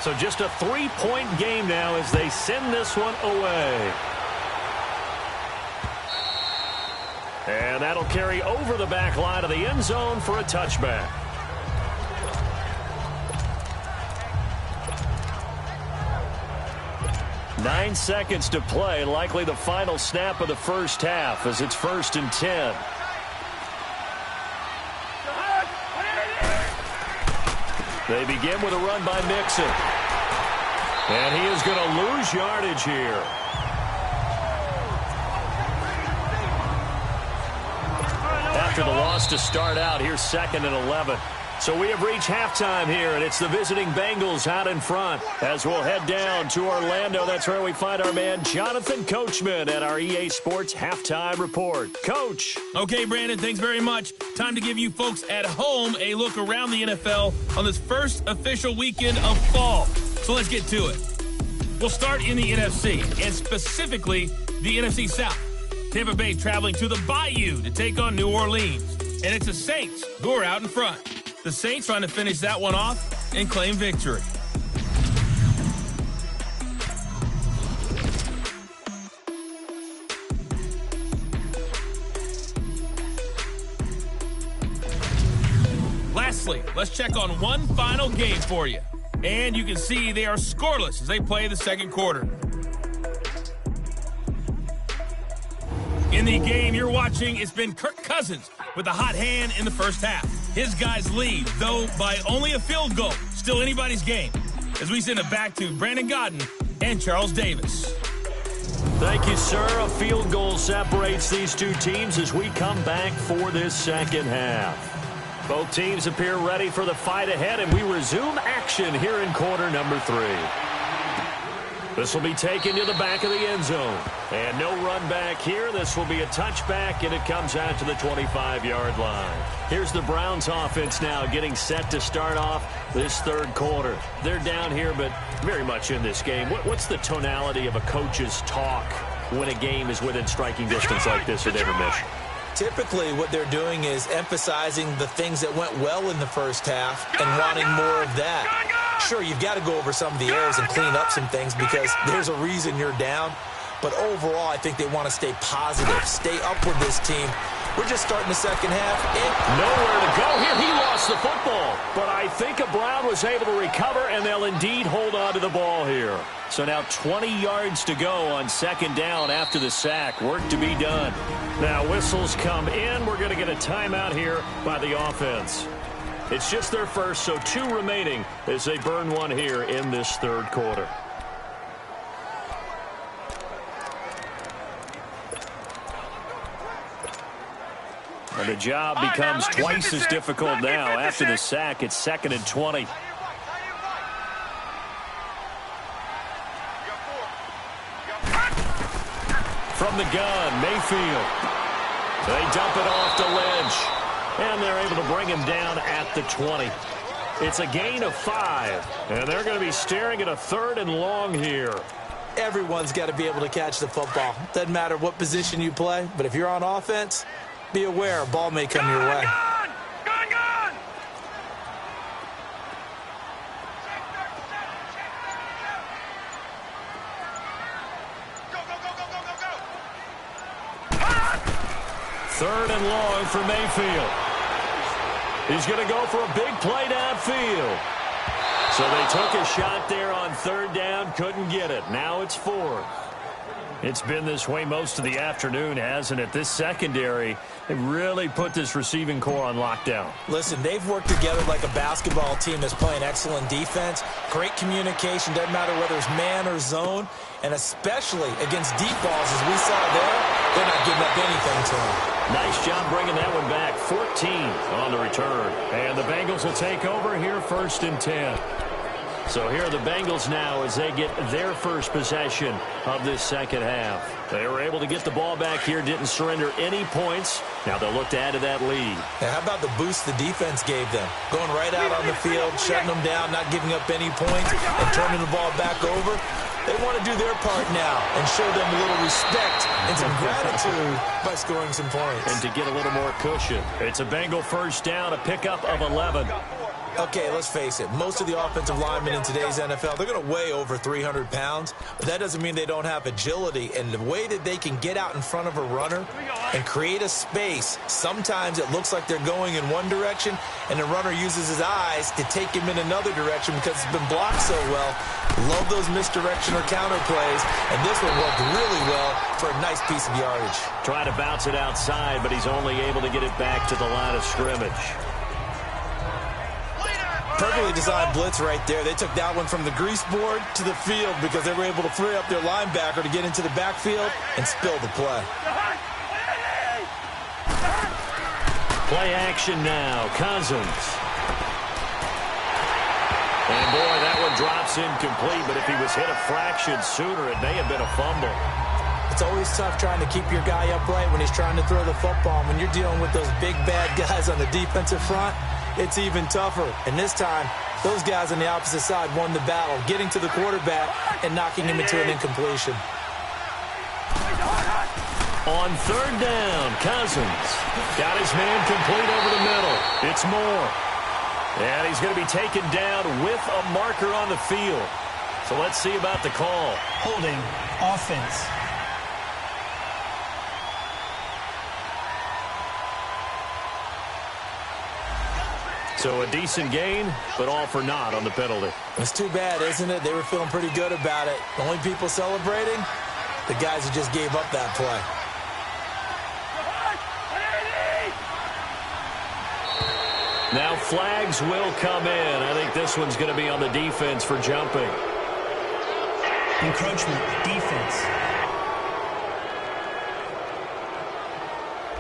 So just a 3-point game now as they send this one away. And that'll carry over the back line of the end zone for a touchback. Nine seconds to play, likely the final snap of the first half as it's 1st and 10. They begin with a run by Mixon. And he is going to lose yardage here. After the loss to start out, here's 2nd and 11. So we have reached halftime here, and it's the visiting Bengals out in front. As we'll head down to Orlando, that's where we find our man Jonathan Coachman at our EA Sports Halftime Report. Coach. Okay, Brandon, thanks very much. Time to give you folks at home a look around the NFL on this first official weekend of fall. So let's get to it. We'll start in the NFC, and specifically the NFC South. Tampa Bay traveling to the Bayou to take on New Orleans. And it's the Saints who are out in front. The Saints trying to finish that one off and claim victory. Lastly, let's check on one final game for you. And you can see they are scoreless as they play the second quarter. In the game you're watching, it's been Kirk Cousins with a hot hand in the first half. His guys lead, though by only a field goal. Still anybody's game. As we send it back to Brandon Godden and Charles Davis. Thank you, sir. A field goal separates these two teams as we come back for this second half. Both teams appear ready for the fight ahead, and we resume action here in quarter number 3. This will be taken to the back of the end zone. And no run back here. This will be a touchback, and it comes out to the 25-yard line. Here's the Browns offense now getting set to start off this third quarter. They're down here, but very much in this game. What's the tonality of a coach's talk when a game is within striking distance like this at intermission? Typically, what they're doing is emphasizing the things that went well in the first half and wanting more of that. Sure, you've got to go over some of the errors and clean up some things because there's a reason you're down. But overall, I think they want to stay positive, stay up with this team. We're just starting the second half. Nowhere to go here. He lost the football. But I think Brown was able to recover, and they'll indeed hold on to the ball here. So now 20 yards to go on second down after the sack. Work to be done. Now whistles come in. We're going to get a timeout here by the offense. It's just their first, so 2 remaining as they burn one here in this third quarter. And the job becomes twice as difficult now after the sack. It's 2nd and 20. From the gun, Mayfield. They dump it off to Lynch. And they're able to bring him down at the 20. It's a gain of 5. And they're going to be staring at a 3rd and long here. Everyone's got to be able to catch the football. Doesn't matter what position you play, but if you're on offense, be aware a ball may come your way. Gone! Go! 3rd and long for Mayfield. He's going to go for a big play downfield. So they took a shot there on 3rd down, couldn't get it. Now it's 4th. It's been this way most of the afternoon, hasn't it? This secondary, they really put this receiving core on lockdown. Listen, they've worked together like a basketball team that's playing excellent defense. Great communication, doesn't matter whether it's man or zone. And especially against deep balls, as we saw there, they're not giving up anything to them. Nice job bringing that one back. 14 on the return. And the Bengals will take over here 1st and 10. So here are the Bengals now as they get their first possession of this second half. They were able to get the ball back here, didn't surrender any points. Now they'll look to add to that lead. Now, how about the boost the defense gave them? Going right out on the field, shutting them down, not giving up any points, and turning the ball back over. They want to do their part now and show them a little respect and some gratitude by scoring some points. And to get a little more cushion. It's a Bengal first down, a pickup of 11. Okay, let's face it. Most of the offensive linemen in today's NFL, they're going to weigh over 300 pounds, but that doesn't mean they don't have agility. And the way that they can get out in front of a runner and create a space, sometimes it looks like they're going in one direction, and the runner uses his eyes to take him in another direction because it's been blocked so well. Love those misdirection or counter plays, and this one worked really well for a nice piece of yardage. Trying to bounce it outside, but he's only able to get it back to the line of scrimmage. Perfectly designed blitz right there. They took that one from the grease board to the field because they were able to free up their linebacker to get into the backfield and spill the play. Play action now. Cousins. And boy, that one drops incomplete, but if he was hit a fraction sooner, it may have been a fumble. It's always tough trying to keep your guy upright when he's trying to throw the football. When you're dealing with those big, bad guys on the defensive front, it's even tougher. And this time, those guys on the opposite side won the battle, getting to the quarterback and knocking him into an incompletion. On 3rd down, Cousins got his man complete over the middle. It's Moore. And he's going to be taken down with a marker on the field. So let's see about the call. Holding, offense. So a decent gain, but all for naught on the penalty. It's too bad, isn't it? They were feeling pretty good about it. The only people celebrating, the guys who just gave up that play. Now flags will come in. I think this one's going to be on the defense for jumping. Encroachment, defense.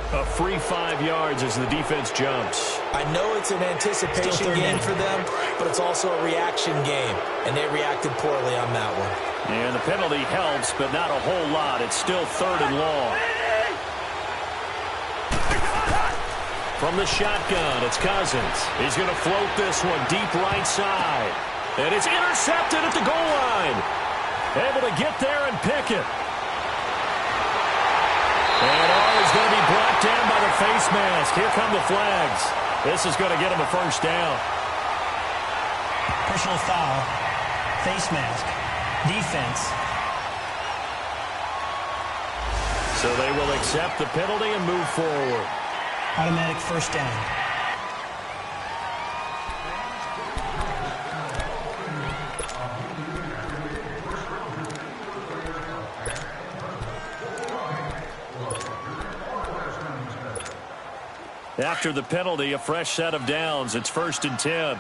A free 5 yards as the defense jumps. I know it's an anticipation game for them, but it's also a reaction game, and they reacted poorly on that one. And the penalty helps, but not a whole lot. It's still 3rd and long. From the shotgun, it's Cousins. He's going to float this one deep right side. And it's intercepted at the goal line. Able to get there and pick it. And is going to be brought down by the face mask. Here come the flags. This is going to get him a first down. Personal foul. Face mask. Defense. So they will accept the penalty and move forward. Automatic first down. After the penalty, a fresh set of downs. It's 1st and 10.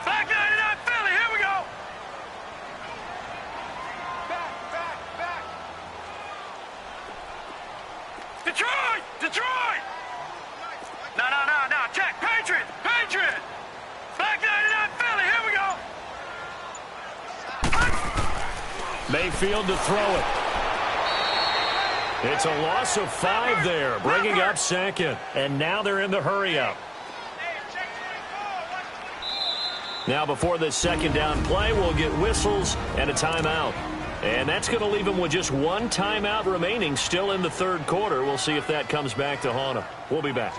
Back 99 Philly, here we go. Back. Detroit! No, check. Patriot! Back 99 Philly, here we go. Mayfield to throw it. It's a loss of 5 there, bringing up 2nd. And now they're in the hurry-up. Now before this 2nd down play, we'll get whistles and a timeout. And that's going to leave them with just 1 timeout remaining still in the 3rd quarter. We'll see if that comes back to haunt them. We'll be back.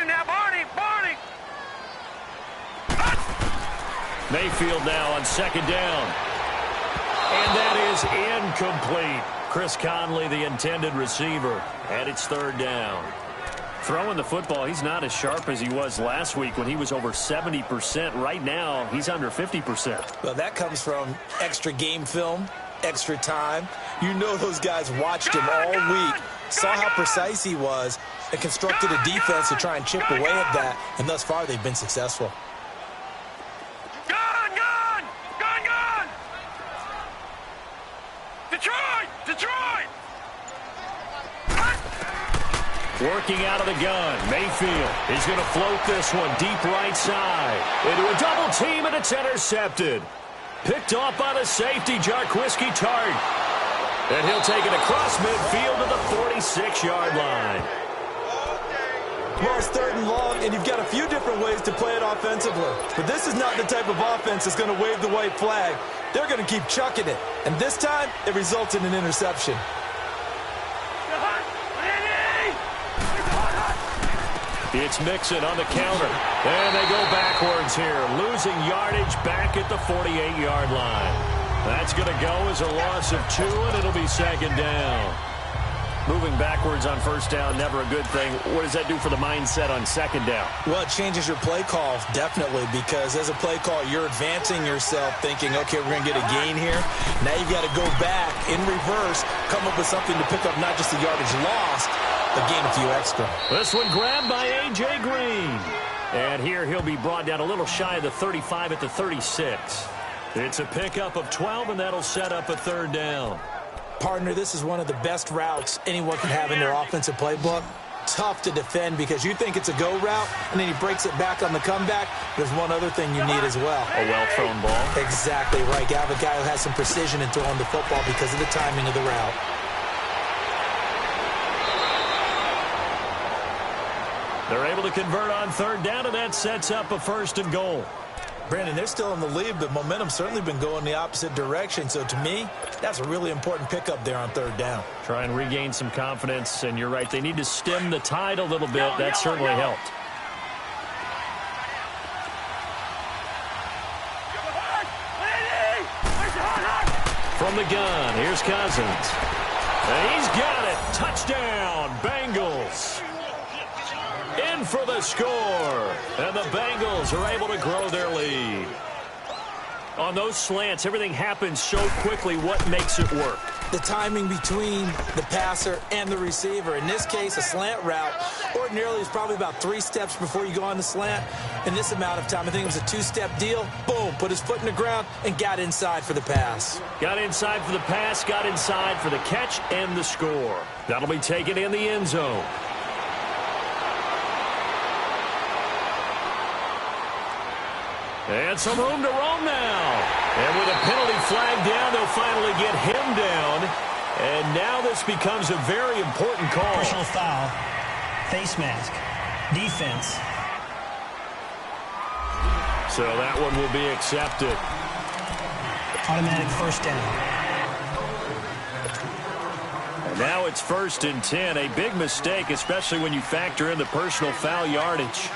Now, Barney! Mayfield now on 2nd down. And that is incomplete. Chris Conley, the intended receiver, and it's 3rd down. Throwing the football, he's not as sharp as he was last week when he was over 70%. Right now, he's under 50%. Well, that comes from extra game film, extra time. You know those guys watched him all week, saw how precise he was, and constructed a defense to try and chip away at that, and thus far they've been successful. Gone! Detroit! Working out of the gun, Mayfield is going to float this one deep right side. Into a double team, and it's intercepted. Picked off by the safety, Jarquiski Tart. And he'll take it across midfield to the 46-yard line. Well, it's 3rd and long, and you've got a few different ways to play it offensively. But this is not the type of offense that's going to wave the white flag. They're going to keep chucking it. And this time, it results in an interception. It's Mixon on the counter. And they go backwards here, losing yardage back at the 48-yard line. That's going to go as a loss of 2, and it'll be 2nd down. Moving backwards on 1st down, never a good thing. What does that do for the mindset on 2nd down? Well, it changes your play call, definitely, because as a play call, you're advancing yourself thinking, okay, we're going to get a gain here. Now you've got to go back in reverse, come up with something to pick up not just the yardage lost, but gain a few extra. This one grabbed by A.J. Green. And here he'll be brought down a little shy of the 35 at the 36. It's a pickup of 12, and that'll set up a 3rd down. Partner, this is one of the best routes anyone can have in their offensive playbook. Tough to defend because you think it's a go route, and then he breaks it back on the comeback. There's one other thing you need as well. A well-thrown ball. Exactly right. You have a guy who has some precision in throwing the football because of the timing of the route. They're able to convert on 3rd down, and that sets up a 1st and goal. Brandon, they're still in the lead, but momentum's certainly been going the opposite direction. So to me, that's a really important pickup there on 3rd down. Try and regain some confidence, and you're right. They need to stem the tide a little bit. That certainly helped. From the gun, here's Cousins. And he's got it. Touchdown, Bengals. In for the score. And the Bengals are able to grow their lead. On those slants, everything happens so quickly. What makes it work? The timing between the passer and the receiver. In this case, a slant route ordinarily is probably about 3 steps before you go on the slant. In this amount of time, I think it was a 2-step deal. Boom, put his foot in the ground and got inside for the pass. Got inside for the pass, got inside for the catch and the score. That'll be taken in the end zone. And some room to roam now. And with a penalty flag down, they'll finally get him down. And now this becomes a very important call. Personal foul. Face mask. Defense. So that one will be accepted. Automatic first down. And now it's 1st and 10. A big mistake, especially when you factor in the personal foul yardage.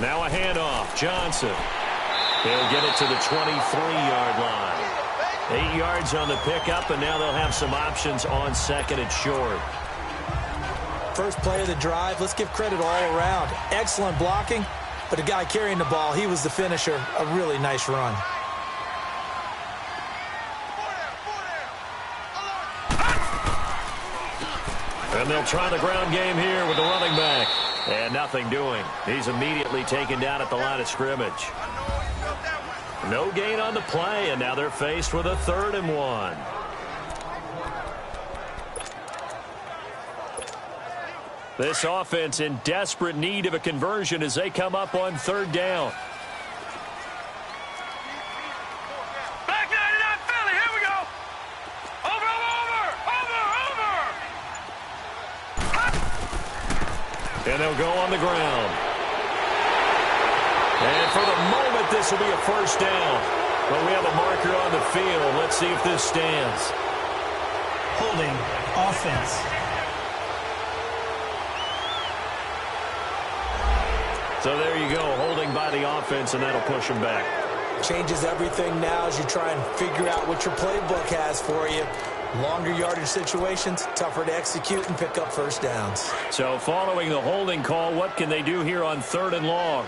Now a handoff. Johnson. He'll get it to the 23-yard line. 8 yards on the pickup, and now they'll have some options on 2nd and short. First play of the drive, let's give credit all around. Excellent blocking, but the guy carrying the ball, he was the finisher. A really nice run. And they'll try the ground game here with the running back. And nothing doing. He's immediately taken down at the line of scrimmage. No gain on the play, and now they're faced with a 3rd and 1. This offense in desperate need of a conversion as they come up on 3rd down. Back 99 Philly, here we go. Over. And they'll go on the ground. And for the moment, this will be a 1st down. But we have a marker on the field. Let's see if this stands. Holding. Offense. So there you go, holding by the offense, and that'll push them back. Changes everything now as you try and figure out what your playbook has for you. Longer yardage situations, tougher to execute and pick up 1st downs. So following the holding call, what can they do here on 3rd and long?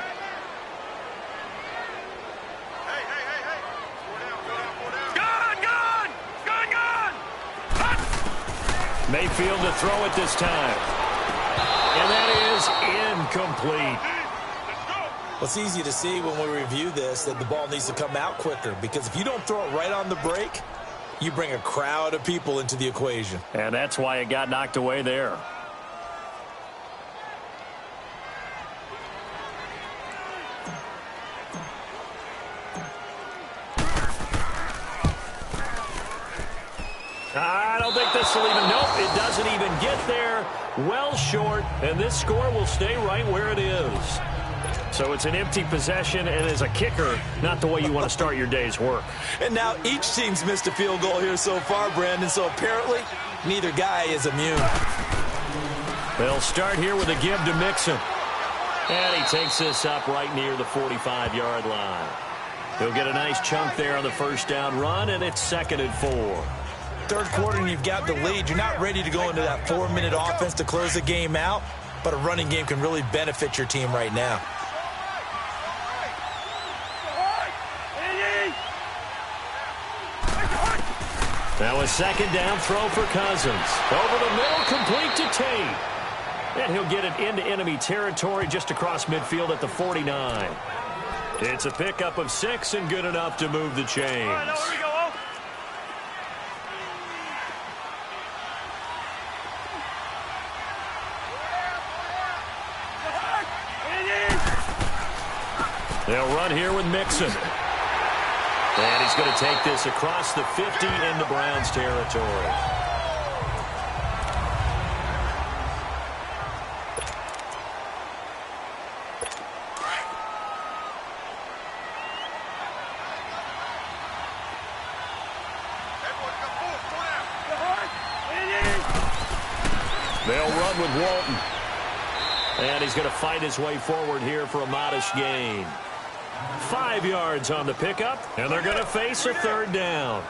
Mayfield to throw it this time. And that is incomplete. Well, it's easy to see when we review this that the ball needs to come out quicker, because if you don't throw it right on the break, you bring a crowd of people into the equation. And that's why it got knocked away there. I don't think this will even, nope, it doesn't even get there. Well short, and this score will stay right where it is. So it's an empty possession, and as a kicker, not the way you want to start your day's work. And now each team's missed a field goal here so far, Brandon, so apparently neither guy is immune. They'll start here with a give to Mixon. And he takes this up right near the 45-yard line. He'll get a nice chunk there on the 1st down run, and it's 2nd and 4. 3rd quarter and you've got the lead. You're not ready to go into that 4-minute offense to close the game out, but a running game can really benefit your team right now. Now a 2nd down throw for Cousins. Over the middle, complete to Tate. And he'll get it into enemy territory just across midfield at the 49. It's a pickup of 6 and good enough to move the chains. They'll run here with Mixon. And he's going to take this across the 50 into Browns territory. They'll run with Walton. And he's going to fight his way forward here for a modest gain. 5 yards on the pickup, and they're going to face a 3rd down.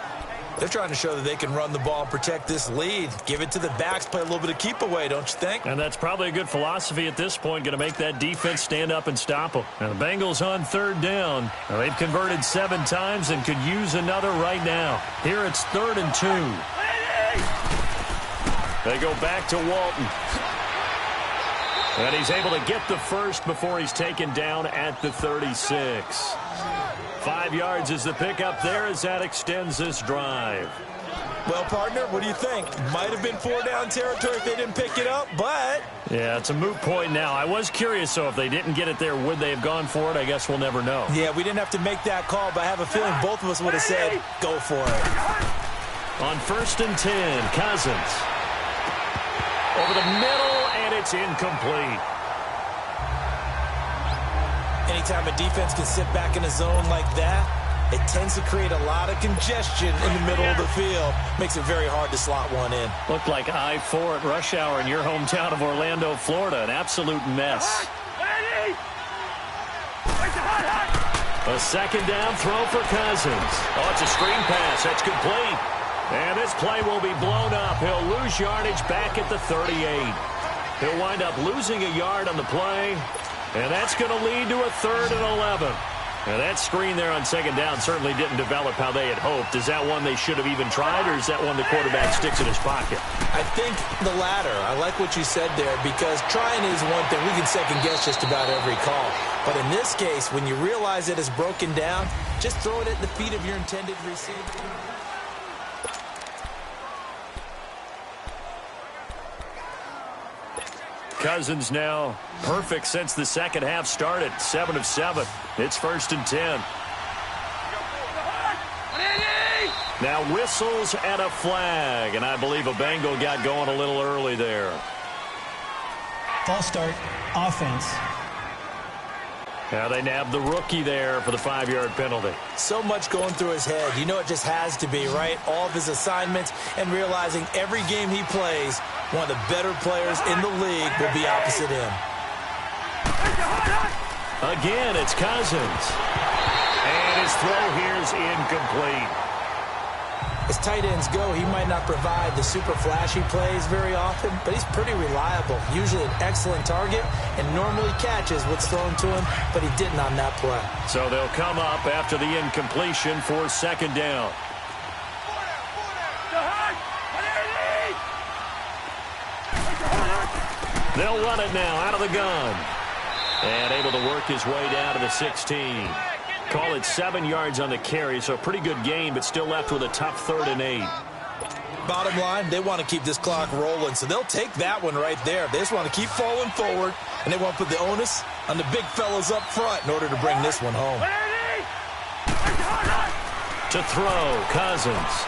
They're trying to show that they can run the ball and protect this lead. Give it to the backs, play a little bit of keep away, don't you think? And that's probably a good philosophy at this point, going to make that defense stand up and stop them. Now the Bengals on 3rd down. Now, they've converted 7 times and could use another right now. Here it's 3rd and 2. They go back to Walton. And he's able to get the first before he's taken down at the 36. 5 yards is the pickup there as that extends this drive. Well, partner, what do you think? Might have been 4-down territory if they didn't pick it up, but... Yeah, it's a moot point now. I was curious, so if they didn't get it there, would they have gone for it? I guess we'll never know. Yeah, we didn't have to make that call, but I have a feeling both of us would have said, go for it. On 1st and 10, Cousins. Over the middle, and it's incomplete. Anytime a defense can sit back in a zone like that, it tends to create a lot of congestion in the middle of the field. Makes it very hard to slot one in. Looked like I-4 at rush hour in your hometown of Orlando, Florida. An absolute mess. A 2nd down throw for Cousins. Oh, it's a screen pass. That's complete. And this play will be blown up. He'll lose yardage back at the 38. He'll wind up losing a yard on the play. And that's going to lead to a 3rd and 11. Now, that screen there on 2nd down certainly didn't develop how they had hoped. Is that one they should have even tried, or is that one the quarterback sticks in his pocket? I think the latter. I like what you said there, because trying is one thing. We can second-guess just about every call. But in this case, when you realize it is broken down, just throw it at the feet of your intended receiver. Cousins now perfect since the second half started. 7 of 7. It's 1st and 10. Now whistles and a flag, and I believe a Bengal got going a little early there. False start, offense. Now they nabbed the rookie there for the 5-yard penalty. So much going through his head. You know it just has to be, right? All of his assignments and realizing every game he plays, one of the better players in the league will be opposite him. Again, it's Cousins. And his throw here is incomplete. As tight ends go, he might not provide the super flashy plays very often, but he's pretty reliable. Usually an excellent target and normally catches what's thrown to him, but he didn't on that play. So they'll come up after the incompletion for 2nd down. They'll run it now out of the gun. And able to work his way down to the 16. Call it 7 yards on the carry, so a pretty good gain, but still left with a tough 3rd and 8. Bottom line, they want to keep this clock rolling, so they'll take that one right there. They just want to keep falling forward, and they want to put the onus on the big fellas up front in order to bring this one home. To throw, Cousins.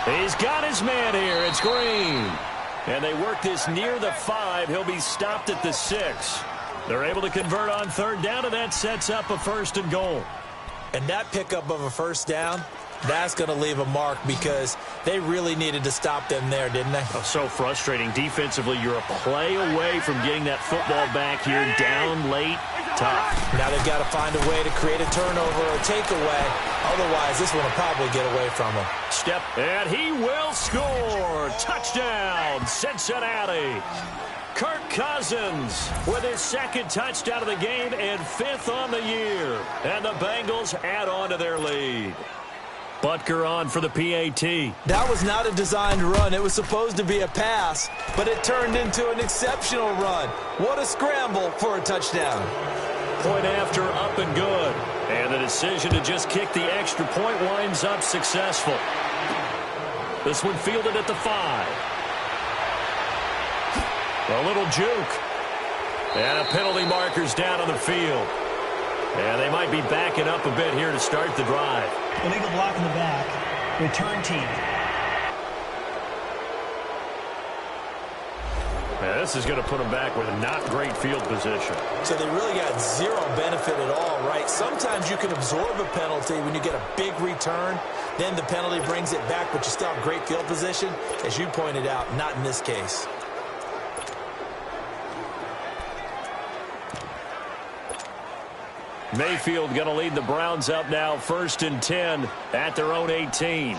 He's got his man here. It's Green. And they work this near the 5. He'll be stopped at the 6. They're able to convert on 3rd down, and that sets up a 1st and goal. And that pickup of a 1st down, that's going to leave a mark because they really needed to stop them there, didn't they? Oh, so frustrating. Defensively, you're a play away from getting that football back here. Down late, tough. Now they've got to find a way to create a turnover or a takeaway. Otherwise, this one will probably get away from him. Step, and he will score. Touchdown, Cincinnati. Kirk Cousins with his 2nd touchdown of the game and 5th on the year. And the Bengals add on to their lead. Butker on for the PAT. That was not a designed run. It was supposed to be a pass, but it turned into an exceptional run. What a scramble for a touchdown. Point after, up and good. And the decision to just kick the extra point winds up successful. This one fielded at the 5. A little juke. And a penalty marker's down on the field. And they might be backing up a bit here to start the drive. Illegal block in the back. Return team. Now, this is going to put them back with a not great field position. So they really got zero benefit at all, right? Sometimes you can absorb a penalty when you get a big return. Then the penalty brings it back, but you still have great field position. As you pointed out, not in this case. Mayfield going to lead the Browns up now, 1st and 10 at their own 18.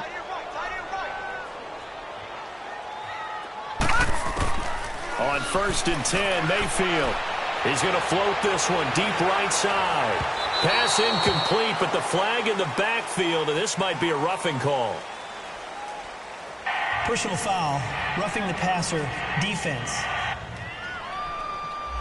On 1st and 10, Mayfield. He's going to float this one deep right side. Pass incomplete, but the flag in the backfield, and this might be a roughing call. Personal foul, roughing the passer, defense.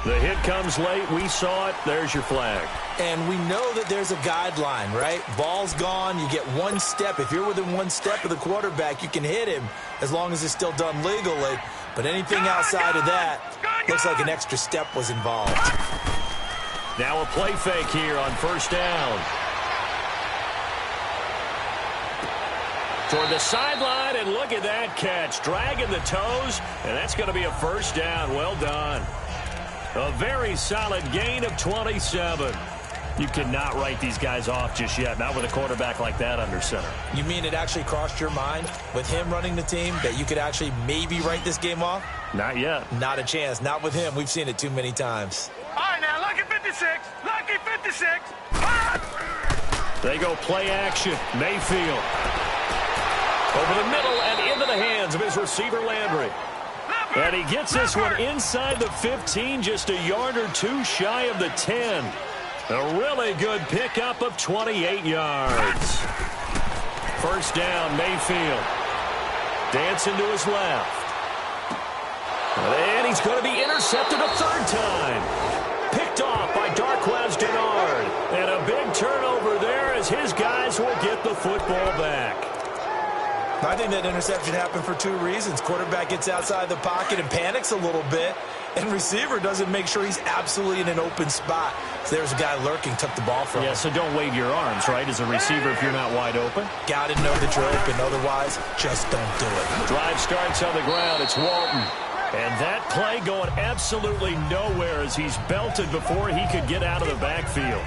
The hit comes late. We saw it. There's your flag. And we know that there's a guideline, right? Ball's gone, you get one step. If you're within one step of the quarterback, you can hit him as long as it's still done legally. But anything outside of that looks like an extra step was involved. Now a play fake here on first down. Toward the sideline, and look at that catch. Dragging the toes, and that's going to be a first down. Well done. A very solid gain of 27. You cannot write these guys off just yet, not with a quarterback like that under center. You mean it actually crossed your mind with him running the team that you could actually maybe write this game off? Not yet. Not a chance. Not with him. We've seen it too many times. All right, now, lucky 56. Lucky 56. They go play action. Mayfield. Over the middle and into the hands of his receiver, Landry. And he gets this one inside the 15, just a yard or two shy of the 10. A really good pickup of 28 yards. First down, Mayfield. Dancing to his left. And he's going to be intercepted a third time. Picked off by Darquez Denard. And a big turnover there as his guys will get the football back. I think that interception happened for two reasons. Quarterback gets outside the pocket and panics a little bit, and receiver doesn't make sure he's absolutely in an open spot. So there's a guy lurking, took the ball from him. Yeah, so don't wave your arms, right, as a receiver if you're not wide open. Got to know that you're open. Otherwise, just don't do it. Drive starts on the ground. It's Walton. And that play going absolutely nowhere as he's belted before he could get out of the backfield.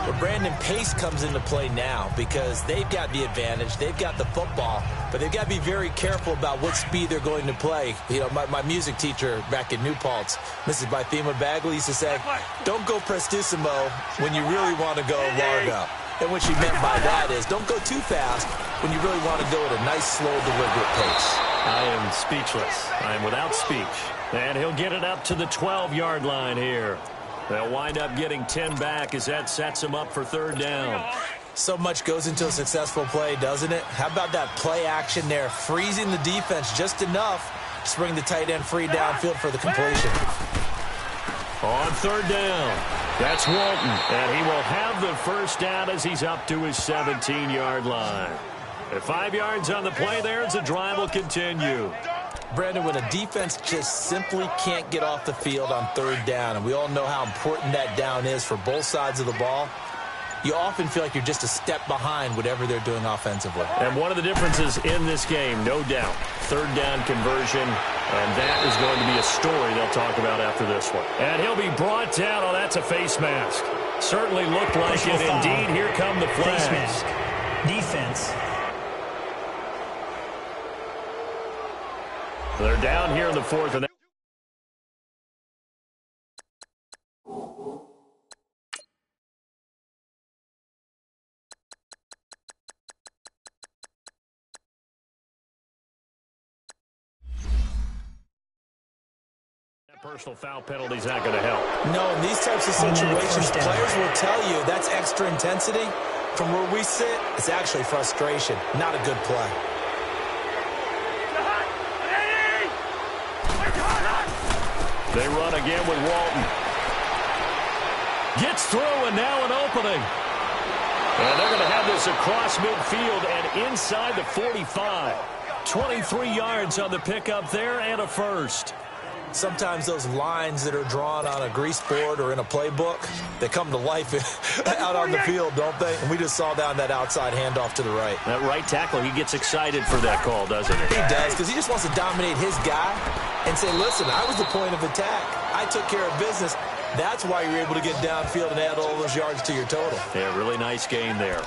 But Brandon, pace comes into play now because they've got the advantage. They've got the football, but they've got to be very careful about what speed they're going to play. You know, my music teacher back in New Paltz, Mrs. Bythema Bagley, used to say, don't go prestissimo when you really want to go largo. And what she meant by that is don't go too fast when you really want to go at a nice, slow, deliberate pace. I am speechless. I am without speech. And he'll get it up to the 12-yard line here. They'll wind up getting 10 back as that sets them up for third down. So much goes into a successful play, doesn't it? How about that play action there, freezing the defense just enough to bring the tight end free downfield for the completion. On third down, that's Walton, and he will have the first down as he's up to his 17-yard line. At 5 yards on the play there as the drive will continue. Brandon, when a defense just simply can't get off the field on third down, and we all know how important that down is for both sides of the ball, you often feel like you're just a step behind whatever they're doing offensively. And one of the differences in this game, no doubt, third down conversion, and that is going to be a story they'll talk about after this one. And he'll be brought down. Oh, that's a face mask. Certainly looked like it. Indeed, here come the flags. Face mask. Defense. They're down here in the fourth. And personal foul penalty's not going to help. No, in these types of situations, players will tell you that's extra intensity. From where we sit, it's actually frustration, not a good play. They run again with Walton. Gets through, and now an opening. And they're going to have this across midfield and inside the 45. 23 yards on the pickup there and a first. Sometimes those lines that are drawn on a grease board or in a playbook, they come to life out on the field, don't they? And we just saw down that outside handoff to the right. That right tackle, he gets excited for that call, doesn't he? He does, because he just wants to dominate his guy and say, listen, I was the point of attack. I took care of business. That's why you're able to get downfield and add all those yards to your total. Yeah, really nice gain there.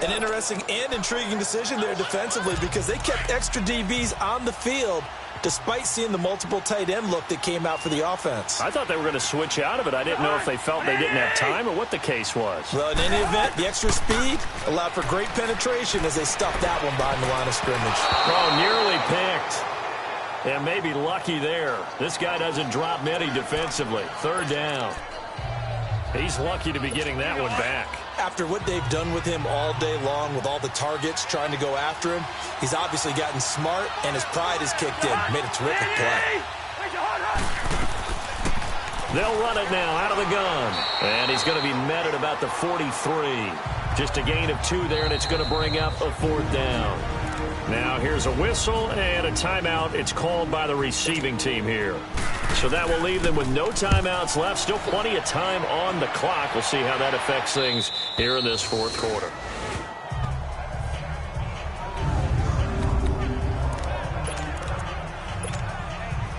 An interesting and intriguing decision there defensively because they kept extra DBs on the field despite seeing the multiple tight end look that came out for the offense. I thought they were going to switch out of it. I didn't know if they felt they didn't have time or what the case was. Well, in any event, the extra speed allowed for great penetration as they stuffed that one behind the line of scrimmage. Oh, nearly picked. And maybe lucky there. This guy doesn't drop many defensively. Third down. He's lucky to be getting that one back. After what they've done with him all day long with all the targets trying to go after him, he's obviously gotten smart and his pride has kicked in. Made a terrific play. They'll run it now out of the gun. And he's going to be met at about the 43. Just a gain of 2 there, and it's going to bring up a 4th down. Now here's a whistle and a timeout. It's called by the receiving team here. So that will leave them with no timeouts left. Still plenty of time on the clock. We'll see how that affects things here in this 4th quarter.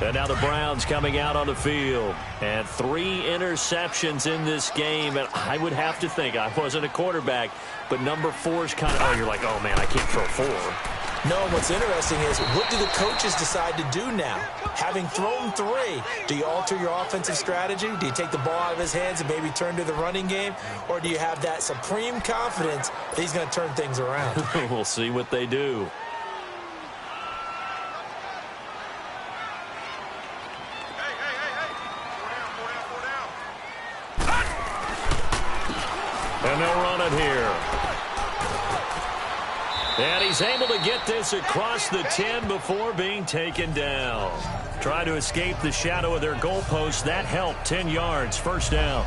And now the Browns coming out on the field. And 3 interceptions in this game. And I would have to think, I wasn't a quarterback, but number 4 is kind of, oh, you're like, oh, man, I can't throw 4. No, what's interesting is, what do the coaches decide to do now? Having thrown 3, do you alter your offensive strategy? Do you take the ball out of his hands and maybe turn to the running game? Or do you have that supreme confidence that he's going to turn things around? We'll see what they do. And they'll run it here. And he's able to get this across the 10 before being taken down. Trying to escape the shadow of their goalpost. That helped. 10 yards, 1st down.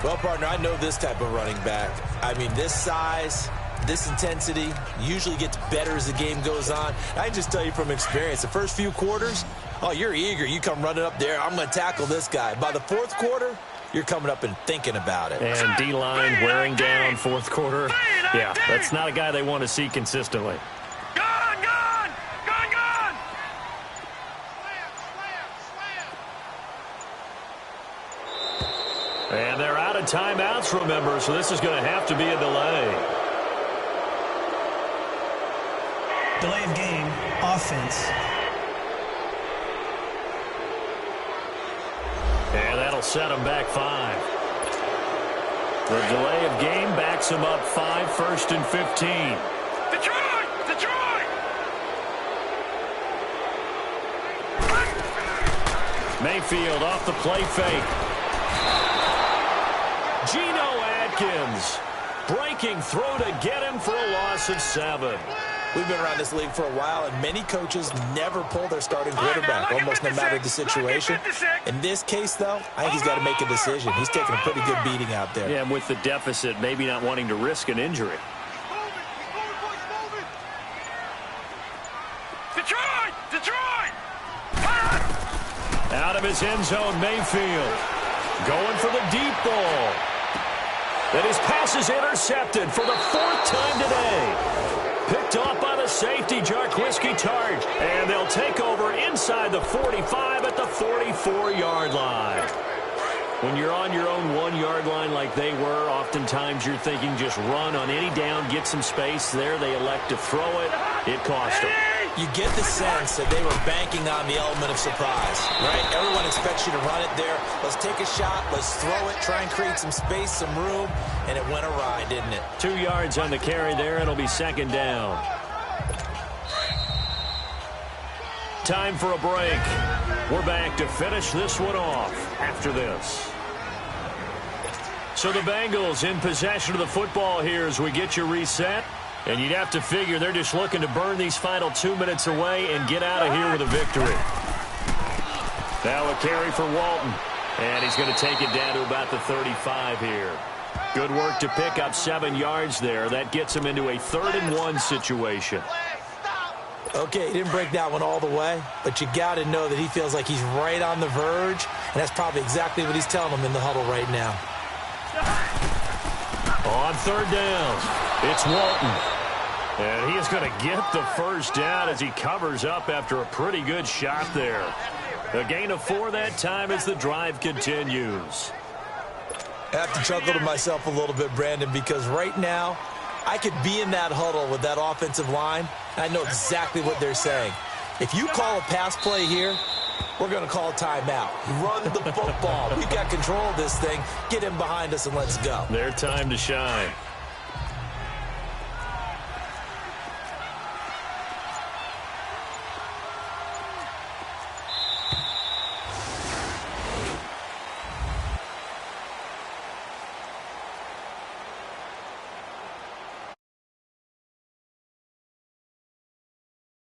Well, partner, I know this type of running back. I mean, this size, this intensity usually gets better as the game goes on. I can just tell you from experience, the first few quarters, oh, you're eager. You come running up there. I'm going to tackle this guy. By the 4th quarter, you're coming up and thinking about it. And D-line wearing down 4th quarter. Yeah, that's not a guy they want to see consistently. Gone! And they're out of timeouts, remember, so this is going to have to be a delay. Delay of game, offense. And that'll set them back 5. The delay of game backs them up 5, 1st and 15. Detroit! Mayfield off the play fake. Geno Atkins breaking through to get him for a loss of 7. We've been around this league for a while, and many coaches never pull their starting quarterback, almost no matter the situation. In this case, though, I think he's got to make a decision. He's taking a pretty good beating out there. Yeah, and with the deficit, maybe not wanting to risk an injury. Detroit! Out of his end zone, Mayfield going for the deep ball. And his pass is intercepted for the 4th time today. Picked off by the safety, Jarquiski Tart. And they'll take over inside the 45 at the 44-yard line. When you're on your own 1-yard line like they were, oftentimes you're thinking just run on any down, get some space. There they elect to throw it. It cost them. You get the sense that they were banking on the element of surprise, right? Everyone expects you to run it there. Let's take a shot. Let's throw it. Try and create some space, some room. And it went awry, didn't it? 2 yards on the carry there. It'll be 2nd down. Time for a break. We're back to finish this one off after this. So the Bengals in possession of the football here as we get you reset. And you'd have to figure they're just looking to burn these final 2 minutes away and get out of here with a victory. Now a carry for Walton. And he's going to take it down to about the 35 here. Good work to pick up 7 yards there. That gets him into a 3rd and 1 situation. Okay, he didn't break that one all the way, but you got to know that he feels like he's right on the verge, and that's probably exactly what he's telling them in the huddle right now. On 3rd down, it's Walton. And he is going to get the 1st down as he covers up after a pretty good shot there. A gain of 4 that time as the drive continues. I have to chuckle to myself a little bit, Brandon, because right now I could be in that huddle with that offensive line, and I know exactly what they're saying. If you call a pass play here, we're going to call a timeout. Run the football. We've got control of this thing. Get him behind us and let's go. Their time to shine.